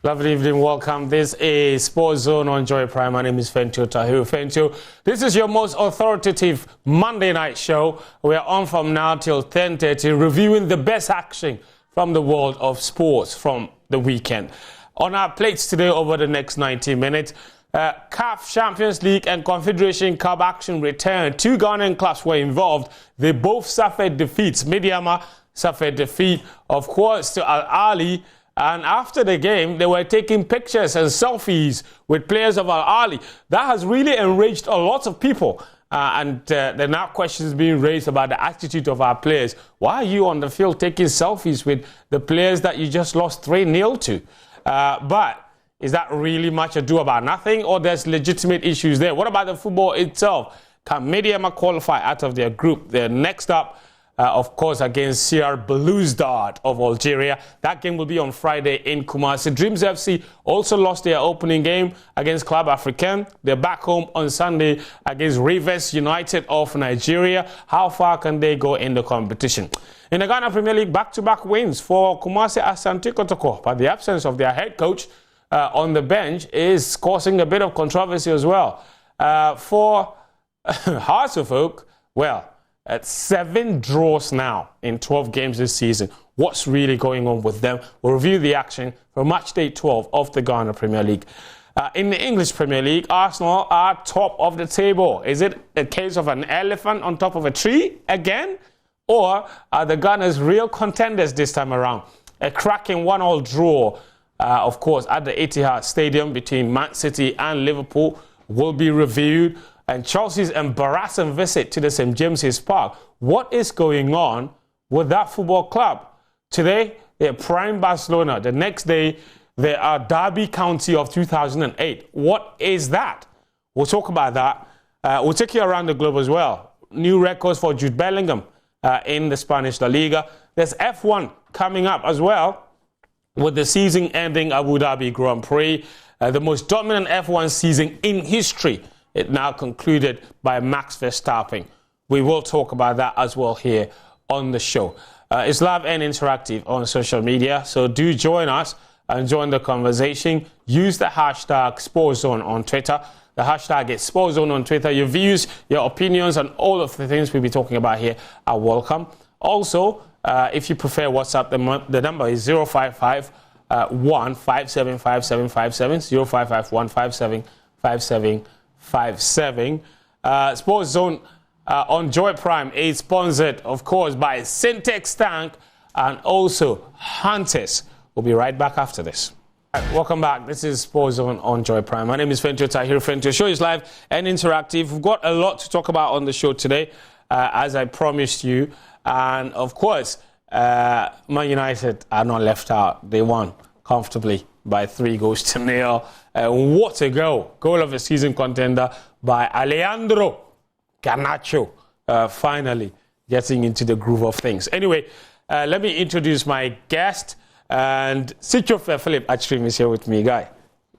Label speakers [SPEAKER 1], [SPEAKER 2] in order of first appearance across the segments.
[SPEAKER 1] Lovely evening, welcome. This is Sports Zone on Joy Prime. My name is Fentio Tahiru. Fentio, this is your most authoritative Monday night show. We are on from now till 10:30, reviewing the best action from the world of sports from the weekend. On our plates today over the next 90 minutes, CAF Champions League and Confederation Cup action returned. Two Ghanaian clubs were involved. They both suffered defeats. Medeama suffered defeat, of course, to Al Ahly. And after the game, they were taking pictures and selfies with players of Al Ahly. That has really enraged a lot of people. There are now questions being raised about the attitude of our players. Why are you on the field taking selfies with the players that you just lost 3-0 to? But is that really much ado about nothing, or there's legitimate issues there? What about the football itself? Can Medeama qualify out of their group? They're next up, of course, against CR Belouizdad of Algeria. That game will be on Friday in Kumasi. Dreams FC also lost their opening game against Club Africain. They're back home on Sunday against Rivers United of Nigeria. How far can they go in the competition? In the Ghana Premier League, back-to-back wins for Kumasi Asante Kotoko, but the absence of their head coach on the bench is causing a bit of controversy as well. For Hearts of Oak, well, at 7 draws now in 12 games this season. What's really going on with them? We'll review the action for match day 12 of the Ghana Premier League. In the English Premier League, Arsenal are top of the table. Is it a case of an elephant on top of a tree again? Or are the Gunners real contenders this time around? A cracking 1-1 draw, of course, at the Etihad Stadium between Man City and Liverpool will be reviewed. And Chelsea's embarrassing visit to the St. James's Park. What is going on with that football club? Today, they're prime Barcelona. The next day, they are Derby County of 2008. What is that? We'll talk about that. We'll take you around the globe as well. New records for Jude Bellingham in the Spanish La Liga. There's F1 coming up as well with the season-ending Abu Dhabi Grand Prix. The most dominant F1 season in history. It now concluded by Max Verstappen. We will talk about that as well here on the show. It's live and interactive on social media, so do join us and join the conversation. Use the hashtag SportsZone on Twitter. The hashtag is SportsZone on Twitter. Your views, your opinions, and all of the things we'll be talking about here are welcome. Also, if you prefer WhatsApp, the number is 055 1575757, 055 1575757. Sports Zone on Joy Prime is sponsored, of course, by Syntex Tank and also Hunters. We'll be right back after this. Welcome back. This is Sports Zone on Joy Prime. My name is Fentio Tahiru. Fentio show is live and interactive. We've got a lot to talk about on the show today, as I promised you. And of course, Man United are not left out. They won comfortably by 3-0. What a goal. Goal of a season contender by Alejandro Garnacho. Finally getting into the groove of things. Anyway, let me introduce my guest. And Sichofe Philip Achrim is here with me. Guy,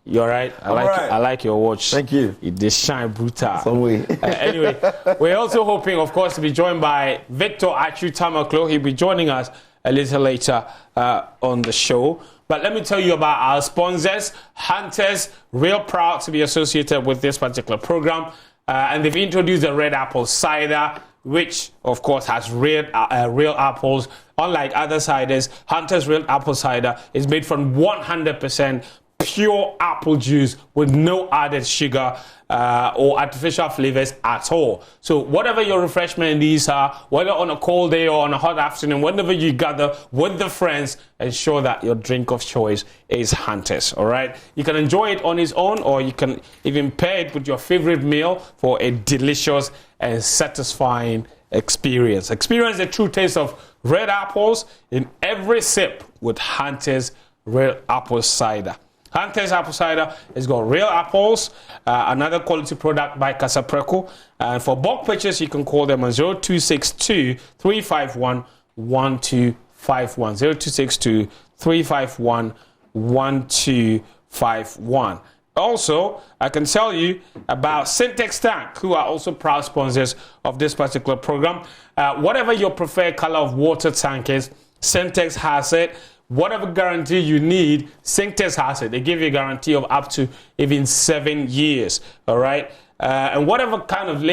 [SPEAKER 1] you all right? I like your watch.
[SPEAKER 2] Thank you.
[SPEAKER 1] It shine brutal.
[SPEAKER 2] Some way.
[SPEAKER 1] Anyway, we're also hoping, of course, to be joined by Victor Achu Tamaklo. He'll be joining us a little later on the show. But let me tell you about our sponsors, Hunters. Real proud to be associated with this particular program. And they've introduced the Red Apple Cider, which, of course, has real apples. Unlike other ciders, Hunters Real Apple Cider is made from 100% pure apple juice with no added sugar or artificial flavors at all. So whatever your refreshment needs are, whether on a cold day or on a hot afternoon, whenever you gather with the friends, ensure that your drink of choice is Hunters, all right? You can enjoy it on its own, or you can even pair it with your favorite meal for a delicious and satisfying experience. Experience the true taste of red apples in every sip with Hunters Real Apple Cider. Hunters Apple Cider has got real apples, another quality product by Casapreco. And for bulk purchase, you can call them on 0262 351 1251. 0262 351 1251. Also, I can tell you about Syntex Tank, who are also proud sponsors of this particular program. Whatever your preferred color of water tank is, Syntex has it. whatever guarantee you need, Syntex has it. They give you a guarantee of up to even 7 years, all right? And whatever kind of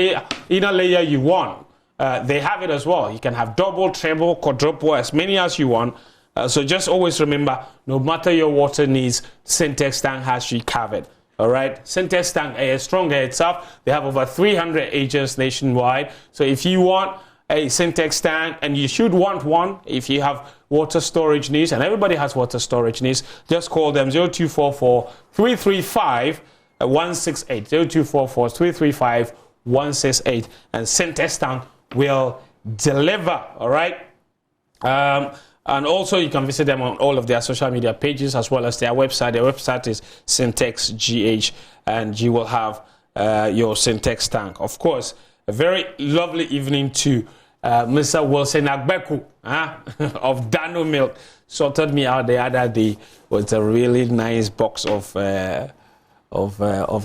[SPEAKER 1] inner layer you want, they have it as well. You can have double, triple, quadruple, as many as you want. So just always remember, no matter your water needs, Syntex tank has you covered. All right, Syntex tank is stronger itself. They have over 300 agents nationwide. So if you want a Syntex tank, and you should want one if you have water storage needs, and everybody has water storage needs, just call them 0244 335 168, 0244 335 168, and Syntex tank will deliver. All right. And also, you can visit them on all of their social media pages as well as their website. Their website is Syntex GH, and you will have your Syntex tank. Of course, a very lovely evening to Mr. Wilson Agbeku of Dano Milk. Sorted me out the other day with a really nice box of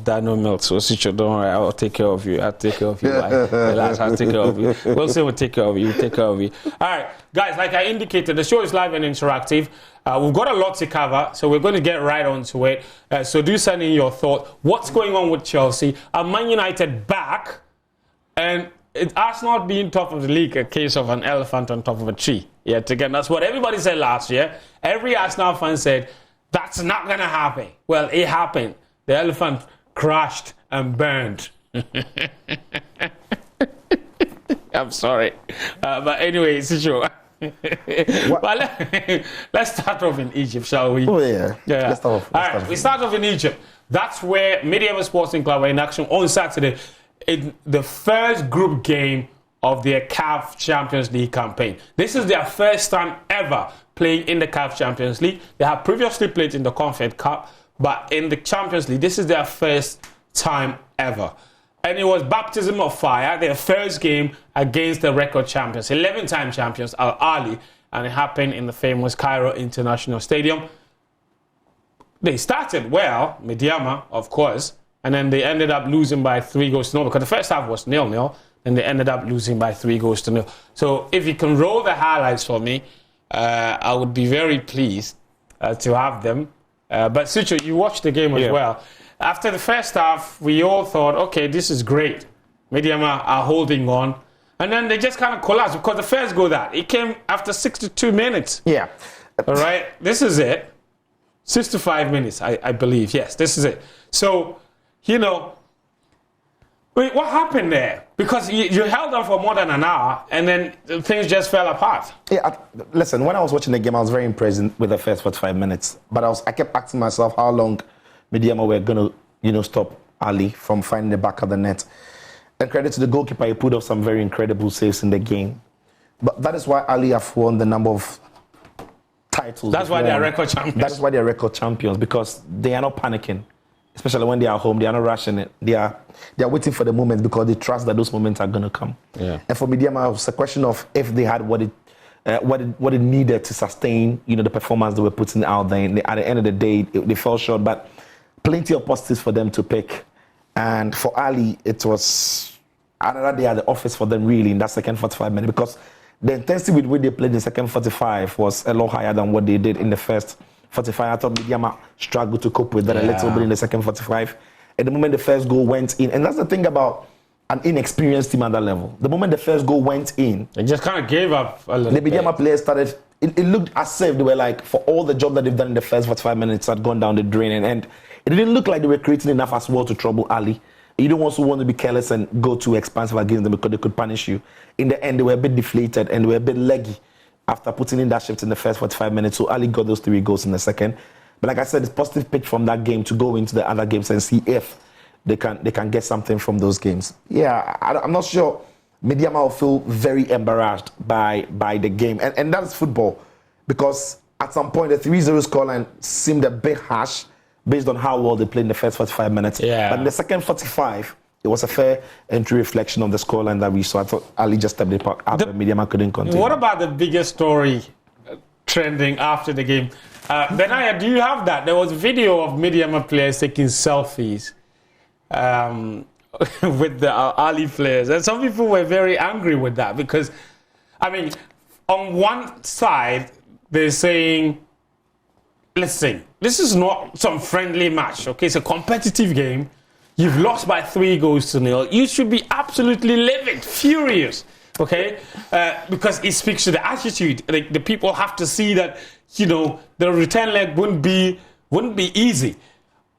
[SPEAKER 1] Dano Milk. So, Sicho, don't worry, I'll take care of you. I'll take care of you. I'll take care of you. Wilson will take care of you. Take care of you. All right, guys, like I indicated, the show is live and interactive. We've got a lot to cover, so we're going to get right onto it. So do send in your thought. What's going on with Chelsea? Are Man United back? And it's Arsenal being top of the league, a case of an elephant on top of a tree. Yet again, that's what everybody said last year. Every Arsenal fan said, that's not going to happen. Well, it happened. The elephant crashed and burned. I'm sorry. But anyway, it's true. But let's start off in Egypt, shall we?
[SPEAKER 2] Oh, yeah. Let's start off.
[SPEAKER 1] All right, we start off in Egypt. That's where Medeama Sporting Club were in action on Saturday in the first group game of their CAF Champions League campaign. This is their first time ever playing in the CAF Champions League. They have previously played in the Confed Cup, but in the Champions League, this is their first time ever. And it was baptism of fire, their first game against the record champions, 11-time champions, Al Ahly, and it happened in the famous Cairo International Stadium. They started well, Medeama, of course, and then they ended up losing by 3-0 because the first half was 0-0, and they ended up losing by 3-0. So if you can roll the highlights for me, I would be very pleased to have them. But Sucho, you watched the game as well. After the first half, we all thought, okay, this is great. Medeama are holding on. And then they just kind of collapsed because the first goal it came after 62 minutes.
[SPEAKER 2] Yeah.
[SPEAKER 1] All right, this is it. 65 minutes, I believe. Yes, this is it. So, wait, what happened there? Because you held on for more than an hour, and then things just fell apart.
[SPEAKER 2] Yeah, listen, when I was watching the game, I was very impressed with the first 45 minutes. But I kept asking myself how long Medeama were going to, stop Ali from finding the back of the net. And credit to the goalkeeper, he put up some very incredible saves in the game. But that is why Ali have won the number of titles.
[SPEAKER 1] That's why they are record champions.
[SPEAKER 2] That is why they are record champions, because they are not panicking. Especially when they are home, they are not rushing it. They are waiting for the moment because they trust that those moments are going to come. Yeah. And for Medeama, it was a question of if they had what it needed to sustain, the performance they were putting out there. And at the end of the day, they fell short, but plenty of positives for them to pick. And for Ali, it was another day at the office for them, really, in that second 45 minutes, because the intensity with which they played in the second 45 was a lot higher than what they did in the first 45. I thought Medeama struggled to cope with that a little bit in the second 45. At the moment the first goal went in, and that's the thing about an inexperienced team at that level. The moment the first goal went in,
[SPEAKER 1] they just kind of gave up a little bit.
[SPEAKER 2] The Medeama players started, it looked as if they were like, for all the job that they've done in the first 45 minutes, had gone down the drain, and it didn't look like they were creating enough as well to trouble Ali. You don't also want to be careless and go too expansive against them because they could punish you. In the end, they were a bit deflated and they were a bit leggy after putting in that shift in the first 45 minutes. So Ali got those 3 goals in the second. But like I said, it's positive pick from that game to go into the other games and see if they can get something from those games. Yeah, I'm not sure. Medeama will feel very embarrassed by the game. And that's football. Because at some point, the 3-0 scoreline seemed a bit harsh based on how well they played in the first 45 minutes. Yeah. But in the second 45, it was a fair entry reflection of the scoreline that we saw. I thought Ali just stepped the park up and Medeama couldn't continue.
[SPEAKER 1] What about the biggest story trending after the game? Benaya, do you have that? There was video of Medeama players taking selfies with the Ali players. And some people were very angry with that because, on one side, they're saying listen, this is not some friendly match, okay? It's a competitive game. You've lost by 3-0. You should be absolutely livid, furious, okay? Because it speaks to the attitude. Like, the people have to see that, the return leg wouldn't be easy.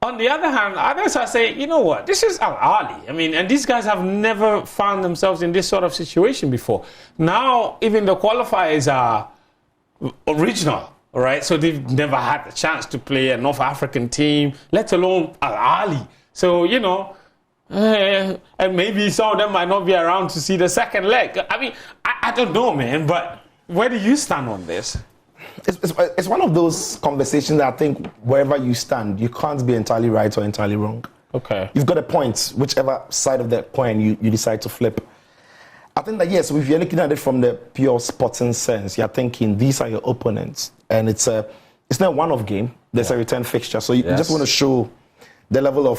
[SPEAKER 1] On the other hand, others are saying, you know what, this is Al Ahly. I mean, and these guys have never found themselves in this sort of situation before. Now, even the qualifiers are original, all right? So they've never had the chance to play a North African team, let alone Al Ahly. So, and maybe some of them might not be around to see the second leg. I mean, I don't know, man, but where do you stand on this?
[SPEAKER 2] It's one of those conversations that I think wherever you stand, you can't be entirely right or entirely wrong.
[SPEAKER 1] Okay.
[SPEAKER 2] You've got a point, whichever side of the coin you decide to flip. I think that, yes, if you're looking at it from the pure sporting sense, you're thinking these are your opponents. And it's not a one-off game. There's a return fixture. So you just want to show the level of,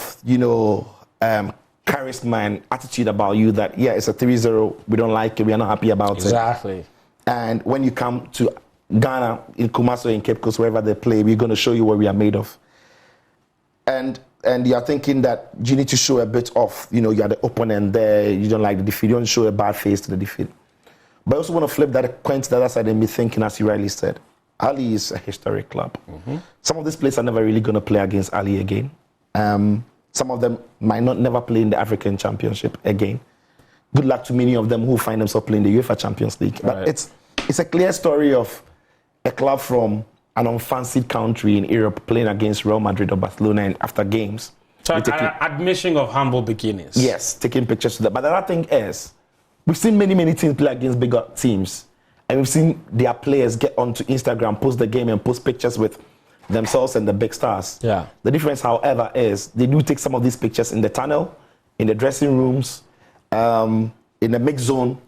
[SPEAKER 2] charisma and attitude about you that, it's a 3-0. We don't like it. We are not happy about it.
[SPEAKER 1] Exactly.
[SPEAKER 2] And when you come to Ghana, in Kumasi, in Cape Coast, wherever they play, we're going to show you what we are made of. And you're thinking that you need to show a bit of, you're the opponent there, you don't like the defeat, you don't show a bad face to the defeat. But I also want to flip that coin to the other side and be thinking, as you rightly said, Ahly is a historic club. Mm-hmm. Some of these players are never really going to play against Ahly again. Some of them might never play in the African Championship again. Good luck to many of them who find themselves playing the UEFA Champions League. But it's a clear story of a club from an unfancied country in Europe playing against Real Madrid or Barcelona, and after games.
[SPEAKER 1] So admission of humble beginnings.
[SPEAKER 2] Yes, taking pictures to that. But the other thing is, we've seen many teams play against bigger teams. And we've seen their players get onto Instagram, post the game and post pictures with themselves and the big stars. Yeah. The difference, however, is they do take some of these pictures in the tunnel, in the dressing rooms, in the mix zone.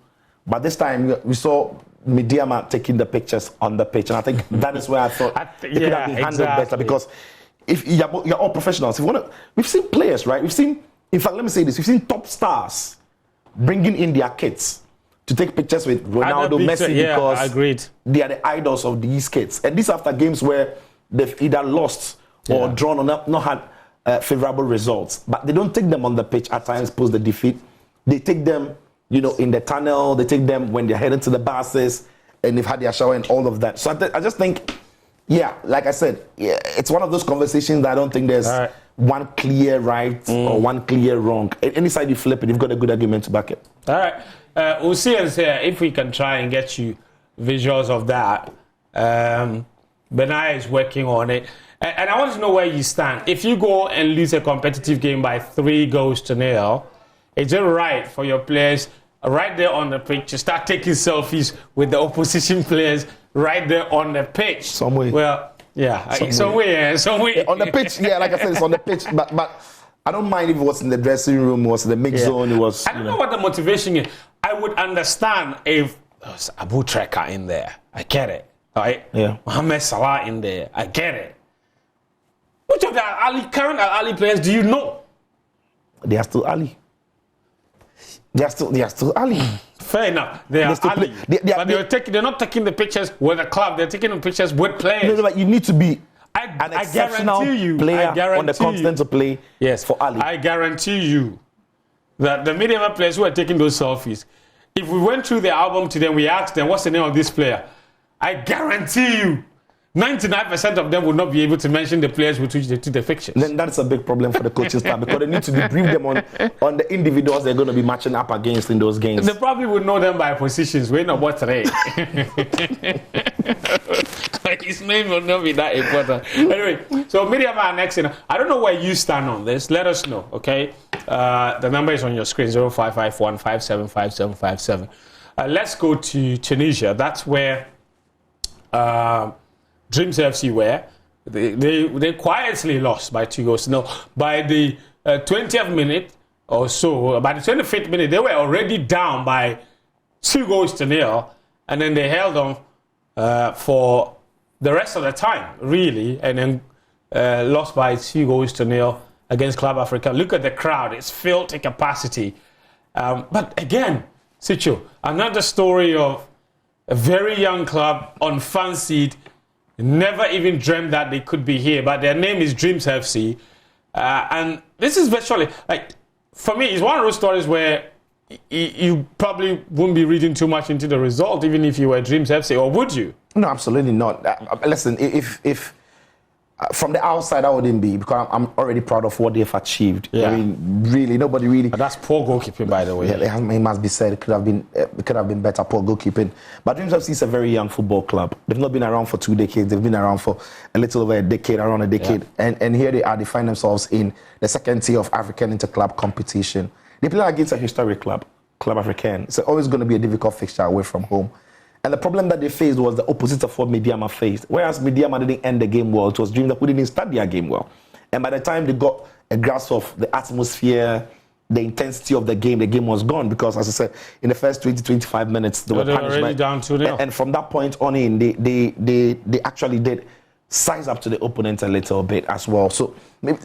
[SPEAKER 2] But this time we saw Medeama taking the pictures on the pitch, and I think that is where I thought it could have been handled better, because if you're all professionals, we've seen players, right? We've seen top stars bringing in their kids to take pictures with Ronaldo, Messi, because they are the idols of these kids. And this after games where they've either lost or drawn or not had favorable results, but they don't take them on the pitch at times post the defeat. They take them, in the tunnel. They take them when they're heading to the buses and they've had their shower and all of that. So I just think, like I said, it's one of those conversations that I don't think there's one clear right or one clear wrong. Any side you flip it, you've got a good argument to back it.
[SPEAKER 1] All right. We'll see if we can try and get you visuals of that. Benai is working on it. And I want to know where you stand. If you go and lose a competitive game by 3-0, is it right for your players right there on the pitch to start taking selfies with the opposition players right there on the pitch?
[SPEAKER 2] Some way.
[SPEAKER 1] Well, some way.
[SPEAKER 2] On the pitch, like I said, it's on the pitch. But I don't mind if it was in the dressing room, it was in the mix zone, it was...
[SPEAKER 1] I don't know what the motivation is. I would understand if there's Abu Treka in there. I get it. Right?
[SPEAKER 2] Yeah.
[SPEAKER 1] Mohamed Salah in there. I get it. Which of the current Ahly players do you know?
[SPEAKER 2] They are still Ahly. They are still Ahly.
[SPEAKER 1] Fair enough. They are Ahly. They're not taking the pictures with the club. They're taking the pictures with players.
[SPEAKER 2] No, but you need to be an exceptional player on the continent to play for Ahly.
[SPEAKER 1] I guarantee you that the Medeama players who are taking those selfies, if we went through the album today and we asked them, what's the name of this player? I guarantee you 99% of them will not be able to mention the players with which they took the fixtures.
[SPEAKER 2] Then that's a big problem for the coaching staff, because they need to debrief them on the individuals they're going to be matching up against in those games.
[SPEAKER 1] They probably would know them by positions. We know what today. His name will not be that important. Anyway, so Medeama are next in. I don't know where you stand on this. Let us know, okay? The number is on your screen, 0551575757. Let's go to Tunisia. That's where Dreams FC were. They quietly lost by 2-0. By the 20th minute or so, by the 25th minute, they were already down by 2-0, and then they held on for the rest of the time, really, and then lost by 2-0 against Club Africa. Look at the crowd; it's filled to capacity. But again, Sicho, another story of a very young club, unfancied, never even dreamt that they could be here. But their name is Dreams FC. And this is virtually, like, for me, it's one of those stories where you probably wouldn't be reading too much into the result, even if you were Dreams FC, or would you?
[SPEAKER 2] No, absolutely not. Listen, if from the outside, I wouldn't be, because I'm already proud of what they've achieved.
[SPEAKER 1] Yeah.
[SPEAKER 2] I mean, really, nobody really.
[SPEAKER 1] But that's poor goalkeeping, by the way.
[SPEAKER 2] Yeah, it must be said. It could have been better, poor goalkeeping. But Dreams FC is a very young football club. They've not been around for 2 decades. They've been around for a little over a decade, around a decade. Yeah. And here they are. They find themselves in the second tier of African interclub competition. They play against a historic club, Club Africain. It's always going to be a difficult fixture away from home. And the problem that they faced was the opposite of what Medeama faced. Whereas Medeama didn't end the game well, it was Dreams who didn't start their game well. And by the time they got a grasp of the atmosphere, the intensity of the game was gone. Because, as I said, in the first 20-25 minutes, they were
[SPEAKER 1] already down 2-0.
[SPEAKER 2] And from that point on in, they actually did size up to the opponent a little bit as well. So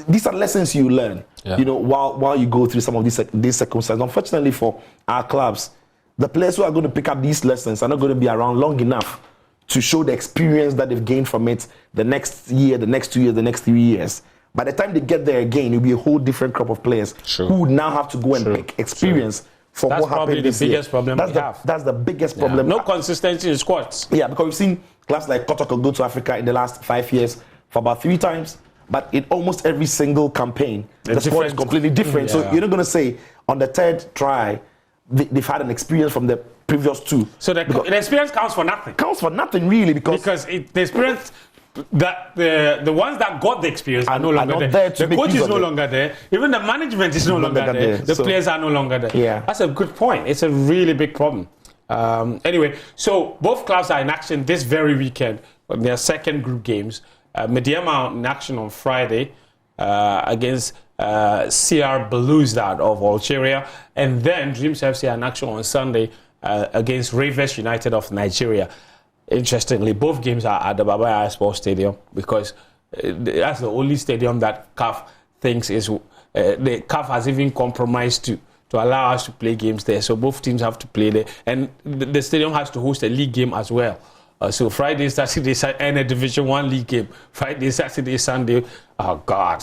[SPEAKER 2] these are lessons you learn, while you go through some of these circumstances. Unfortunately for our clubs, the players who are going to pick up these lessons are not going to be around long enough to show the experience that they've gained from it the next year, the next 2 years, the next 3 years. By the time they get there again, it'll be a whole different crop of players who would now have to go and pick experience from what happened this year.
[SPEAKER 1] That's probably the biggest problem we have.
[SPEAKER 2] That's the biggest problem.
[SPEAKER 1] No consistency in squads.
[SPEAKER 2] Yeah, because we've seen clubs like Kotoko go to Africa in the last 5 years for about 3 times. But in almost every single campaign, the squad is completely different. So you're not going to say on the 3rd try, they've had an experience from the previous 2.
[SPEAKER 1] So the experience counts for nothing.
[SPEAKER 2] Counts for nothing, really, because
[SPEAKER 1] the experience that the ones that got the experience are no longer there. The coach is no longer there. Even the management is no longer there. The players are no longer there.
[SPEAKER 2] Yeah.
[SPEAKER 1] That's a good point. It's a really big problem. Anyway, so both clubs are in action this very weekend on their second group games. Medeama in action on Friday against CR Belouizdad of Algeria, and then Dreams FC are in action on Sunday against Rivers United of Nigeria. Interestingly, both games are at the Baba Yara Sports Stadium, because that's the only stadium that CAF thinks is the CAF has even compromised to allow us to play games there. So both teams have to play there, and the stadium has to host a league game as well. So Friday, Saturday, and a Division 1 league game. Friday, Saturday, Sunday. Oh God,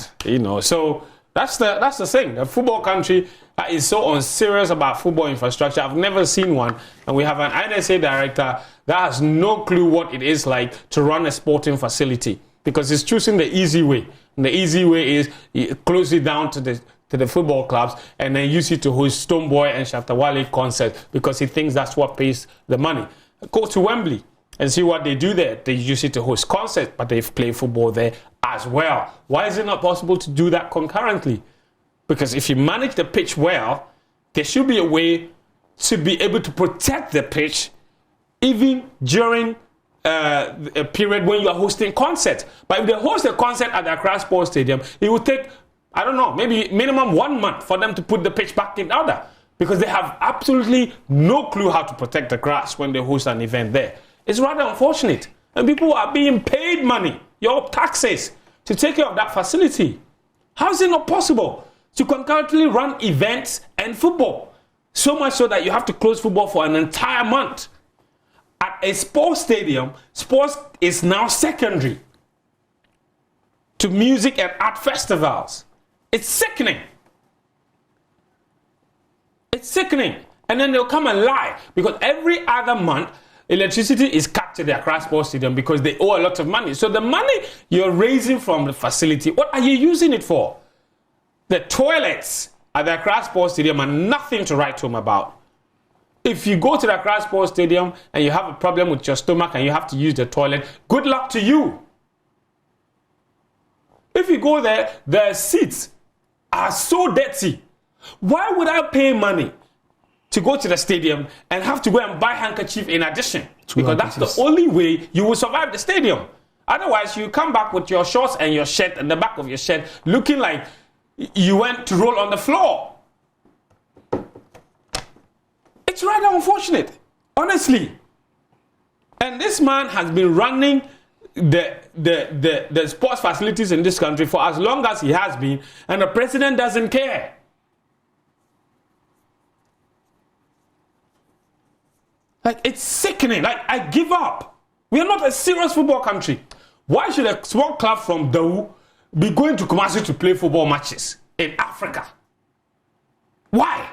[SPEAKER 1] So that's the thing. The football country is so unserious about football infrastructure. I've never seen one, and we have an INSA director that has no clue what it is like to run a sporting facility, because he's choosing the easy way. And the easy way is you close it down to the football clubs and then use it to host Stoneboy and Shaftawale concerts, because he thinks that's what pays the money. Go to Wembley and see what they do there. They use it to host concerts, but they play football there as well. Why is it not possible to do that concurrently? Because if you manage the pitch well, there should be a way to be able to protect the pitch even during a period when you are hosting concerts. But if they host a concert at the Accra Sports Stadium, it will take, I don't know, maybe minimum 1 month for them to put the pitch back in order, because they have absolutely no clue how to protect the grass when they host an event there. It's rather unfortunate. And people are being paid money, your taxes, to take care of that facility. How is it not possible to concurrently run events and football? So much so that you have to close football for an entire month. At a sports stadium, sports is now secondary to music and art festivals. It's sickening. It's sickening. And then they'll come and lie, because every other month, electricity is cut to the Accra Sports Stadium because they owe a lot of money. So the money you're raising from the facility, what are you using it for? The toilets at the Accra Sports Stadium are nothing to write home about. If you go to the Accra Sports Stadium and you have a problem with your stomach and you have to use the toilet, good luck to you. If you go there, the seats are so dirty. Why would I pay money to go to the stadium and have to go and buy handkerchief in addition? Because that's the only way you will survive the stadium. Otherwise, you come back with your shorts and your shirt and the back of your shirt looking like you went to roll on the floor. It's rather unfortunate, honestly. And this man has been running the sports facilities in this country for as long as he has been, and the president doesn't care. Like, it's sickening. Like, I give up. We are not a serious football country. Why should a small club from Dawu be going to Kumasi to play football matches in Africa? Why?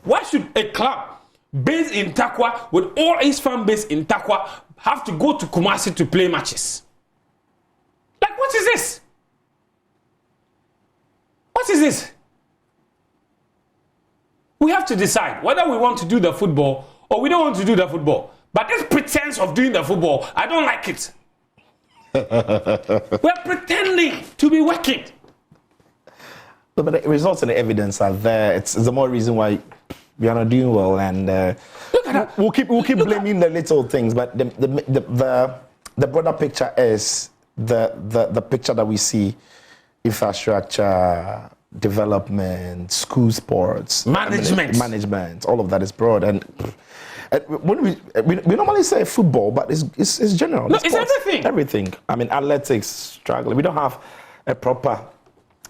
[SPEAKER 1] Why should a club based in Takwa, with all its fan base in Takwa, have to go to Kumasi to play matches? Like, what is this? What is this? We have to decide whether we want to do the football or we don't want to do the football. But this pretense of doing the football, I don't like it. We're pretending to be working.
[SPEAKER 2] But the results and the evidence are there. It's the more reason why we are not doing well, and we'll keep blaming the little things. But the broader picture is the picture that we see: infrastructure, development, school sports, management. All of that is broad. And when we normally say football, but it's general.
[SPEAKER 1] No, it's everything.
[SPEAKER 2] Everything. I mean, athletics struggling. We don't have a proper.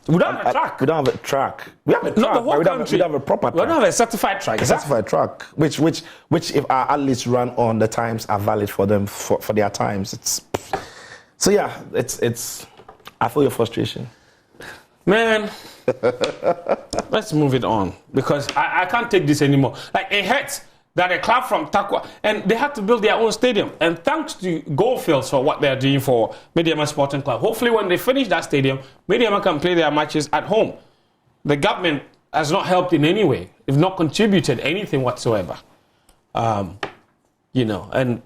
[SPEAKER 1] We don't have a track.
[SPEAKER 2] We don't have a track. We have a track.
[SPEAKER 1] Not the whole country.
[SPEAKER 2] We don't have a proper track.
[SPEAKER 1] We don't have a certified track.
[SPEAKER 2] A certified track, which if our athletes run on, the times are valid for them for their times. So yeah, it's. I feel your frustration,
[SPEAKER 1] man. Let's move it on, because I can't take this anymore. Like, it hurts that a club from Takwa, and they had to build their own stadium. And thanks to Goldfields for what they're doing for Medeama Sporting Club. Hopefully when they finish that stadium, Medeama can play their matches at home. The government has not helped in any way. They've not contributed anything whatsoever. And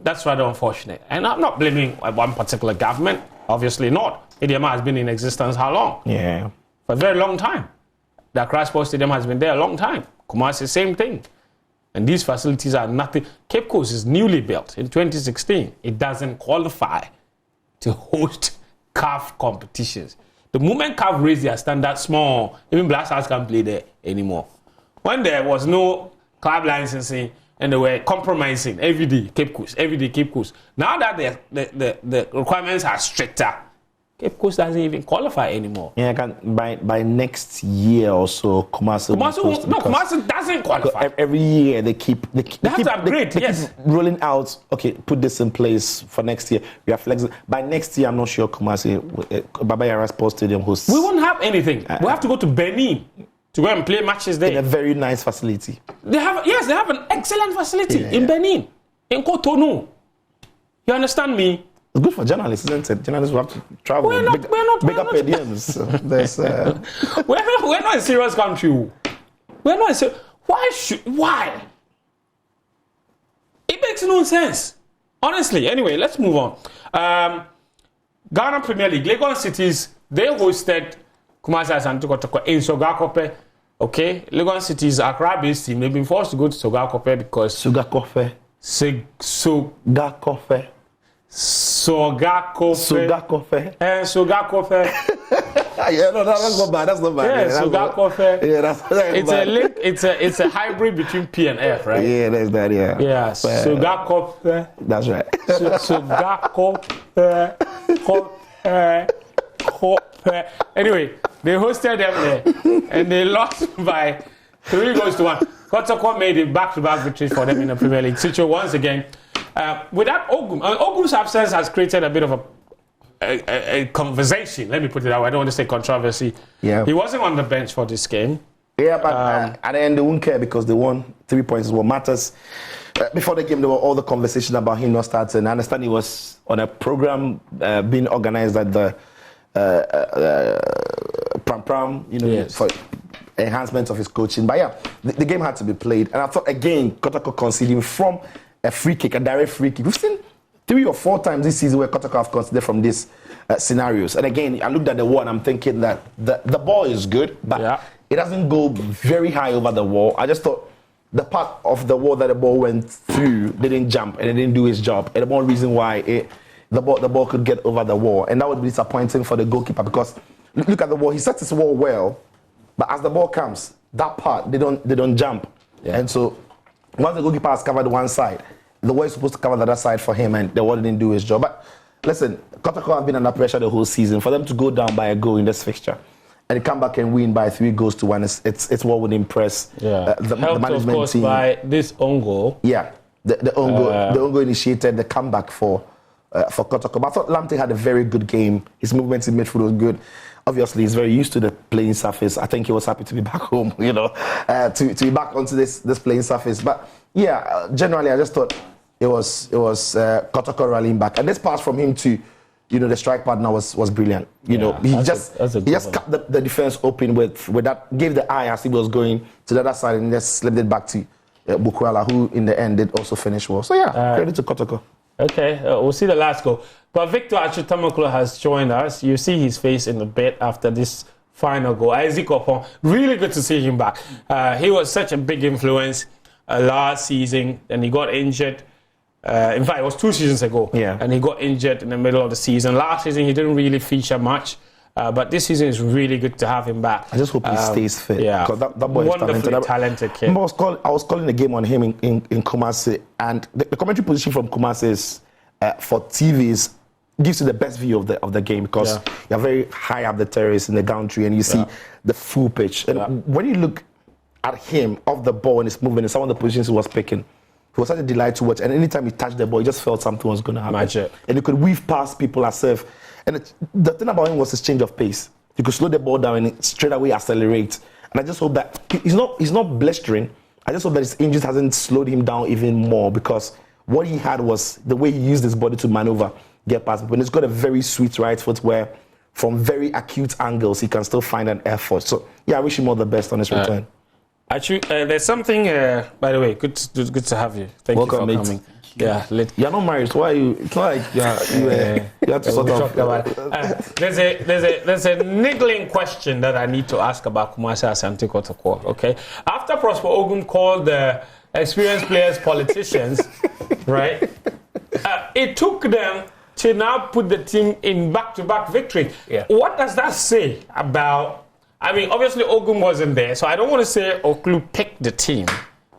[SPEAKER 1] that's rather unfortunate. And I'm not blaming one particular government. Obviously not. Medeama has been in existence how long?
[SPEAKER 2] Yeah. For
[SPEAKER 1] a very long time. The Accra Sports Stadium has been there a long time. Kumasi, same thing. And these facilities are nothing. Cape Coast is newly built in 2016. It doesn't qualify to host CAF competitions. The moment CAF raised their standard small, even Black Stars can't play there anymore. When there was no club licensing and they were compromising every day, Cape Coast. Now that the requirements are stricter, Cape Coast doesn't even qualify anymore.
[SPEAKER 2] Yeah, by next year or so, Kumasi
[SPEAKER 1] doesn't qualify.
[SPEAKER 2] Every year they keep rolling out. Okay, put this in place for next year. We are flexible. By next year, I'm not sure Kumasi, Baba Yara Sports Stadium hosts.
[SPEAKER 1] We won't have anything. We have to go to Benin to go and play matches there.
[SPEAKER 2] In a very nice facility.
[SPEAKER 1] They have an excellent facility in Benin, in Cotonou. You understand me?
[SPEAKER 2] It's good for journalists, isn't it? Journalists will have to travel. We're not per diems. We're
[SPEAKER 1] not a serious country. We're not a serious. Why? It makes no sense. Honestly. Anyway, let's move on. Ghana Premier League, Legon Cities, they hosted Kumasi Asante Kotoko in Sogakope. Okay, Legon Cities Accra-based team. They've been forced to go to Sogakope because
[SPEAKER 2] Sogakope. Yeah, no, that's not bad.
[SPEAKER 1] Yeah, Sogakofe.
[SPEAKER 2] Yeah, that's
[SPEAKER 1] a link. It's a hybrid between P and F, right?
[SPEAKER 2] Yeah, that's that. Yeah.
[SPEAKER 1] Yeah, Sogakofe.
[SPEAKER 2] That's right.
[SPEAKER 1] Sogakofe. Anyway, they hosted them there, and they lost by 3-1. Kotoko made it back-to-back victories for them in the Premier League. Sicho once again. Without Ogum, Ogum's absence has created a bit of a conversation. Let me put it that way. I don't want to say controversy.
[SPEAKER 2] Yeah.
[SPEAKER 1] He wasn't on the bench for this game.
[SPEAKER 2] Yeah, but at the end they won't care because they won 3 points is what matters. Before the game, there were all the conversations about him not starting. I understand he was on a program being organized at the Pram,
[SPEAKER 1] yes,
[SPEAKER 2] for enhancement of his coaching. But yeah, the game had to be played. And I thought, again, Kotoko conceding from a free kick, a direct free kick. We've seen 3 or 4 times this season where Kotoko have considered from these scenarios. And again, I looked at the wall and I'm thinking that the ball is good, but it doesn't go very high over the wall. I just thought the part of the wall that the ball went through didn't jump and it didn't do its job. And the more reason why the ball could get over the wall. And that would be disappointing for the goalkeeper because look at the wall. He sets his wall well, but as the ball comes, that part, they don't jump. Yeah. And so once the goalkeeper has covered one side, the wall is supposed to cover the other side for him, and the wall didn't do his job. But listen, Kotoko have been under pressure the whole season. For them to go down by a goal in this fixture and come back and win by 3-1, it's what would impress the management
[SPEAKER 1] of course,
[SPEAKER 2] team.
[SPEAKER 1] By this own goal.
[SPEAKER 2] Yeah, the own goal initiated the comeback for for Kotoko. But I thought Lamptey had a very good game. His movements in midfield was good. Obviously, he's very used to the playing surface. I think he was happy to be back home, to be back onto this playing surface. But yeah, generally, I just thought it was Kotoko rallying back. And this pass from him to, the strike partner was brilliant. He just cut the defense open with that, gave the eye as he was going to the other side and just slipped it back to Bukwala, who in the end did also finish well. So yeah, credit to Kotoko.
[SPEAKER 1] Okay, we'll see the last goal. But Victor Achutamaklo has joined us. You see his face in the bit after this final goal. Isaac Opon, really good to see him back. He was such a big influence last season, and he got injured. In fact, it was 2 seasons ago.
[SPEAKER 2] Yeah.
[SPEAKER 1] And he got injured in the middle of the season. Last season, he didn't really feature much. But this season is really good to have him back.
[SPEAKER 2] I just hope he stays fit.
[SPEAKER 1] Yeah,
[SPEAKER 2] because that boy is
[SPEAKER 1] talented kid.
[SPEAKER 2] I was calling the game on him in Kumasi, and the commentary position from Kumasi is for TVs gives you the best view of the game because you're very high up the terrace in the country and you see the full pitch. And when you look at him off the ball and his movement and some of the positions he was picking, it was such a delight to watch. And anytime he touched the ball, you just felt something was going to happen.
[SPEAKER 1] Magic.
[SPEAKER 2] And he could weave past people as if. And the thing about him was his change of pace. He could slow the ball down and straight away accelerate. And I just hope that he's not blistering. I just hope that his injuries hasn't slowed him down even more because what he had was the way he used his body to maneuver, get past people. And he's got a very sweet right foot where from very acute angles he can still find an effort. So yeah, I wish him all the best on his return.
[SPEAKER 1] Actually, there's something, by the way, good to have you. Thank you for coming. Yeah,
[SPEAKER 2] you're not married, so why are you? It's not like you have to sort of.
[SPEAKER 1] There's a niggling question that I need to ask about Kumasi Asante Kotoko. Okay, after Prosper Ogum called the experienced players politicians, right? It took them to now put the team in back-to-back victory. Yeah. What does that say about? I mean, obviously Ogum wasn't there, so I don't want to say Oklu picked the team.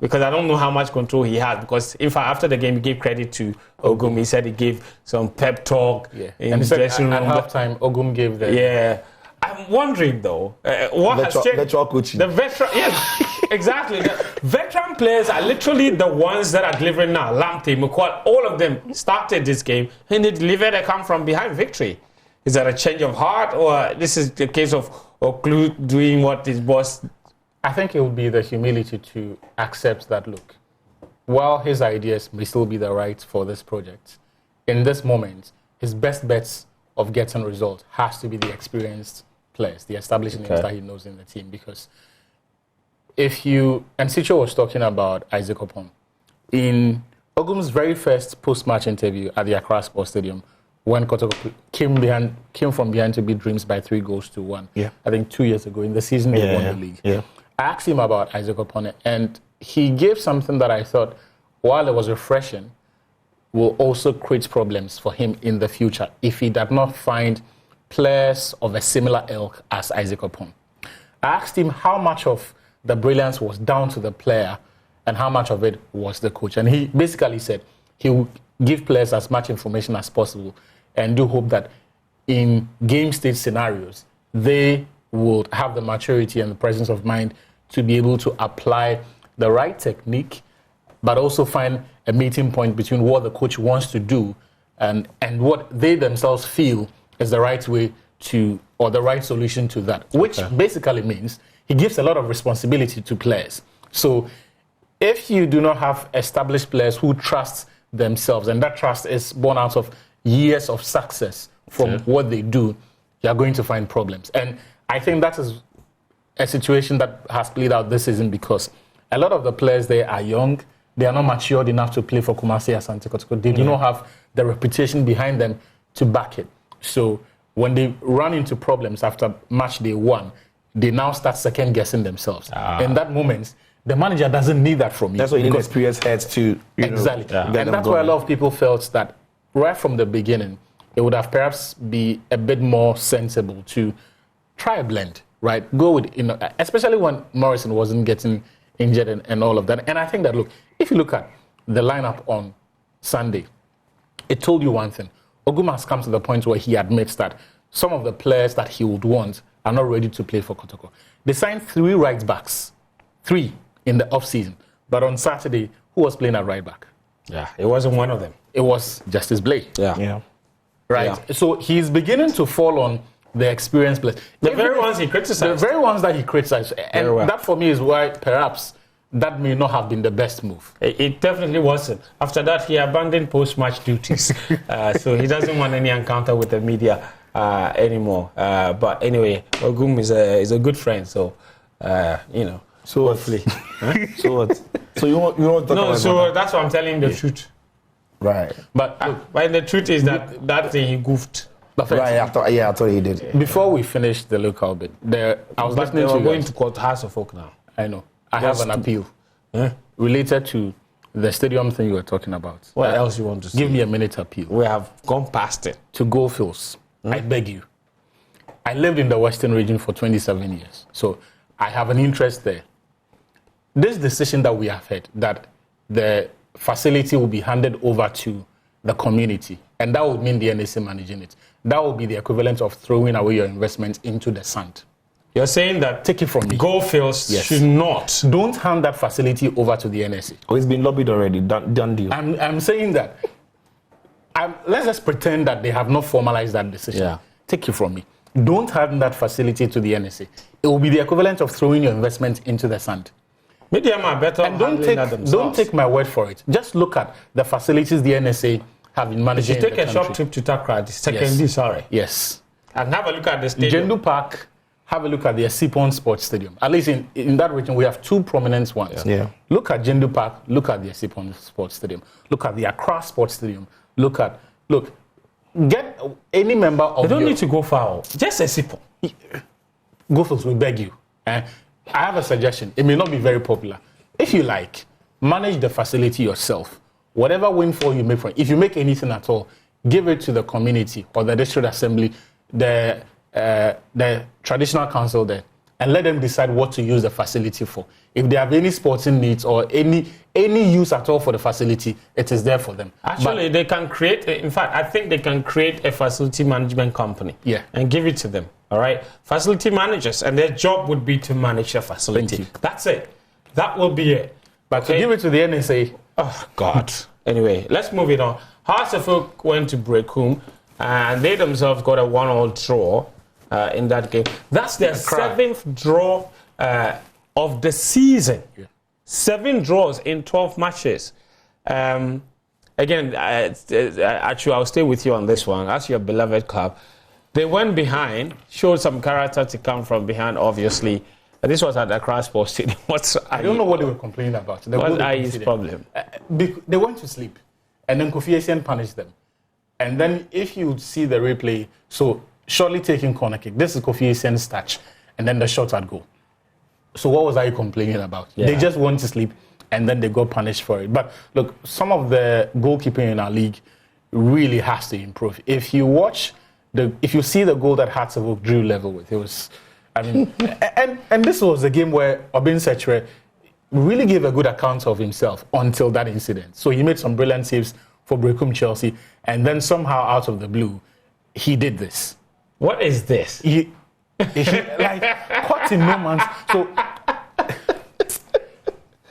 [SPEAKER 1] Because I don't know how much control he had. Because in fact, after the game, he gave credit to Ogum. He said he gave some pep talk in the dressing room.
[SPEAKER 3] At halftime, Ogum gave the...
[SPEAKER 1] Yeah. I'm wondering though, what has changed?
[SPEAKER 2] Veteran coaching.
[SPEAKER 1] The veteran, yes, exactly. The veteran players are literally the ones that are delivering now. Lamptey, McCall, all of them started this game and they delivered a come from behind victory. Is that a change of heart, or this is the case of Oklu doing what his boss?
[SPEAKER 3] I think it would be the humility to accept that, look, while his ideas may still be the right for this project, in this moment, his best bets of getting results has to be the experienced players, the established names that he knows in the team. Because if you, and Sicho was talking about Isaac Opon, in Ogum's very first post-match interview at the Accra Sports Stadium, when Kotoko came from behind to beat Dreams by 3-1, I think 2 years ago, in the season they won the league. Yeah. I asked him about Isaac Opon, and he gave something that I thought, while it was refreshing, will also create problems for him in the future if he did not find players of a similar ilk as Isaac Opon. I asked him how much of the brilliance was down to the player and how much of it was the coach. And he basically said he will give players as much information as possible and do hope that in game stage scenarios, they would have the maturity and the presence of mind to be able to apply the right technique, but also find a meeting point between what the coach wants to do and what they themselves feel is the right way to, or the right solution to that, which basically means he gives a lot of responsibility to players. So if you do not have established players who trust themselves, and that trust is born out of years of success from what they do, you're going to find problems. And I think that is a situation that has played out this season because a lot of the players there are young. They are not matured enough to play for Kumasi Asante Kotoko. They do not have the reputation behind them to back it. So when they run into problems after match day one, they now start second guessing themselves. In that moment, the manager doesn't need that from you.
[SPEAKER 2] That's why you need experienced heads to
[SPEAKER 3] exactly. And that's why a lot of people felt that right from the beginning, it would have perhaps be a bit more sensible to try a blend, right? Go with, especially when Morrison wasn't getting injured and all of that. And I think that, look, if you look at the lineup on Sunday, it told you one thing. Oguma has come to the point where he admits that some of the players that he would want are not ready to play for Kotoko. They signed 3 right backs, 3 in the off-season. But on Saturday, who was playing at right back?
[SPEAKER 1] Yeah, it wasn't one of them.
[SPEAKER 3] It was Justice Blay.
[SPEAKER 2] Yeah.
[SPEAKER 3] Right?
[SPEAKER 1] Yeah.
[SPEAKER 3] So he's beginning to fall on the experienced players.
[SPEAKER 1] The very ones he criticized.
[SPEAKER 3] The very ones that he criticized. And
[SPEAKER 1] well.
[SPEAKER 3] that for me is why perhaps that may not have been the best move.
[SPEAKER 1] It definitely wasn't. After that, he abandoned post-match duties. So he doesn't want any encounter with the media anymore. But anyway, Ogum is a good friend, so,
[SPEAKER 2] So
[SPEAKER 1] hopefully.
[SPEAKER 2] So what? So you want to talk about that?
[SPEAKER 1] That's what I'm telling the truth.
[SPEAKER 2] Right.
[SPEAKER 3] But look,
[SPEAKER 1] But the truth is that thing he goofed.
[SPEAKER 2] Right. I thought he did.
[SPEAKER 3] before we finish the local bit, I was
[SPEAKER 1] But
[SPEAKER 3] listening
[SPEAKER 1] they
[SPEAKER 3] to
[SPEAKER 1] were
[SPEAKER 3] you
[SPEAKER 1] going
[SPEAKER 3] guys.
[SPEAKER 1] to court House of Folk now.
[SPEAKER 3] I know. I have an appeal related to the stadium thing you were talking about.
[SPEAKER 1] What else you want to say?
[SPEAKER 3] Give me a minute appeal.
[SPEAKER 1] We have gone past it.
[SPEAKER 3] To Goldfields, I beg you. I lived in the Western region for 27 years, so I have an interest there. This decision that we have had, that the facility will be handed over to the community, and that would mean the NSA managing it. That would be the equivalent of throwing away your investment into the sand.
[SPEAKER 1] You're saying that
[SPEAKER 3] Take it from me.
[SPEAKER 1] Goldfields
[SPEAKER 3] Yes.
[SPEAKER 1] should not.
[SPEAKER 3] Don't hand that facility over to the NSA.
[SPEAKER 2] Oh, it's been lobbied already. Done deal.
[SPEAKER 3] I'm saying that. Let's just pretend that they have not formalized that decision.
[SPEAKER 1] Yeah.
[SPEAKER 3] Take it from me. Don't hand that facility to the NSA. It will be the equivalent of throwing your investment into the sand.
[SPEAKER 1] Medeama are better
[SPEAKER 3] And don't
[SPEAKER 1] handling that themselves.
[SPEAKER 3] take my word for it. Just look at the facilities the NSA have been managing.
[SPEAKER 1] You take
[SPEAKER 3] in
[SPEAKER 1] a
[SPEAKER 3] the
[SPEAKER 1] short
[SPEAKER 3] country.
[SPEAKER 1] trip to Takra, the secondary, sorry.
[SPEAKER 3] Yes.
[SPEAKER 1] And have a look at the stadium.
[SPEAKER 3] Jendu Park, have a look at the Sipon Sports Stadium. At least in that region, we have two prominent ones.
[SPEAKER 2] Yeah.
[SPEAKER 3] Look at Jendu Park, look at the Sipon Sports Stadium. Look at the Accra Sports Stadium. Get any member of
[SPEAKER 1] You don't
[SPEAKER 3] your...
[SPEAKER 1] need to go far. Just a sip.
[SPEAKER 3] Goldfields, we beg you. I have a suggestion. It may not be very popular. If you like, manage the facility yourself. Whatever windfall you make from it, if you make anything at all, give it to the community or the district assembly, the traditional council there, and let them decide what to use the facility for. If they have any sporting needs or any use at all for the facility, it is there for them.
[SPEAKER 1] Actually, they can create, in fact, I think they can create a facility management company and give it to them. All right? Facility managers, and their job would be to manage the facility.
[SPEAKER 3] Thank you.
[SPEAKER 1] That's it. That will be it.
[SPEAKER 3] But to give it to the NSA,
[SPEAKER 1] oh, God. Anyway, let's move it on. Hearts of Oak went to Brecum, and they themselves got a 1-1 draw in that game. That's their 7th draw of the season. Yeah. 7 draws in 12 matches. Again, actually, I'll stay with you on this one. As your beloved club, they went behind, showed some character to come from behind, obviously. This was at the Accra Sports Stadium.
[SPEAKER 3] I don't know what they were complaining about.
[SPEAKER 1] What's IE's problem?
[SPEAKER 3] They went to sleep, and then Kofi Essien punished them. And then if you see the replay, so surely taking corner kick, this is Kofi Essien's touch, and then the shot at goal. So what was I complaining about? Yeah. They just went to sleep, and then they got punished for it. But look, some of the goalkeeping in our league really has to improve. If you see the goal that Hearts of Oak drew level with, it was, I mean, and this was a game where Obin Sechere really gave a good account of himself until that incident. So he made some brilliant saves for Brecum Chelsea, and then somehow out of the blue, he did this.
[SPEAKER 1] What is this?
[SPEAKER 3] He like caught in no man's. So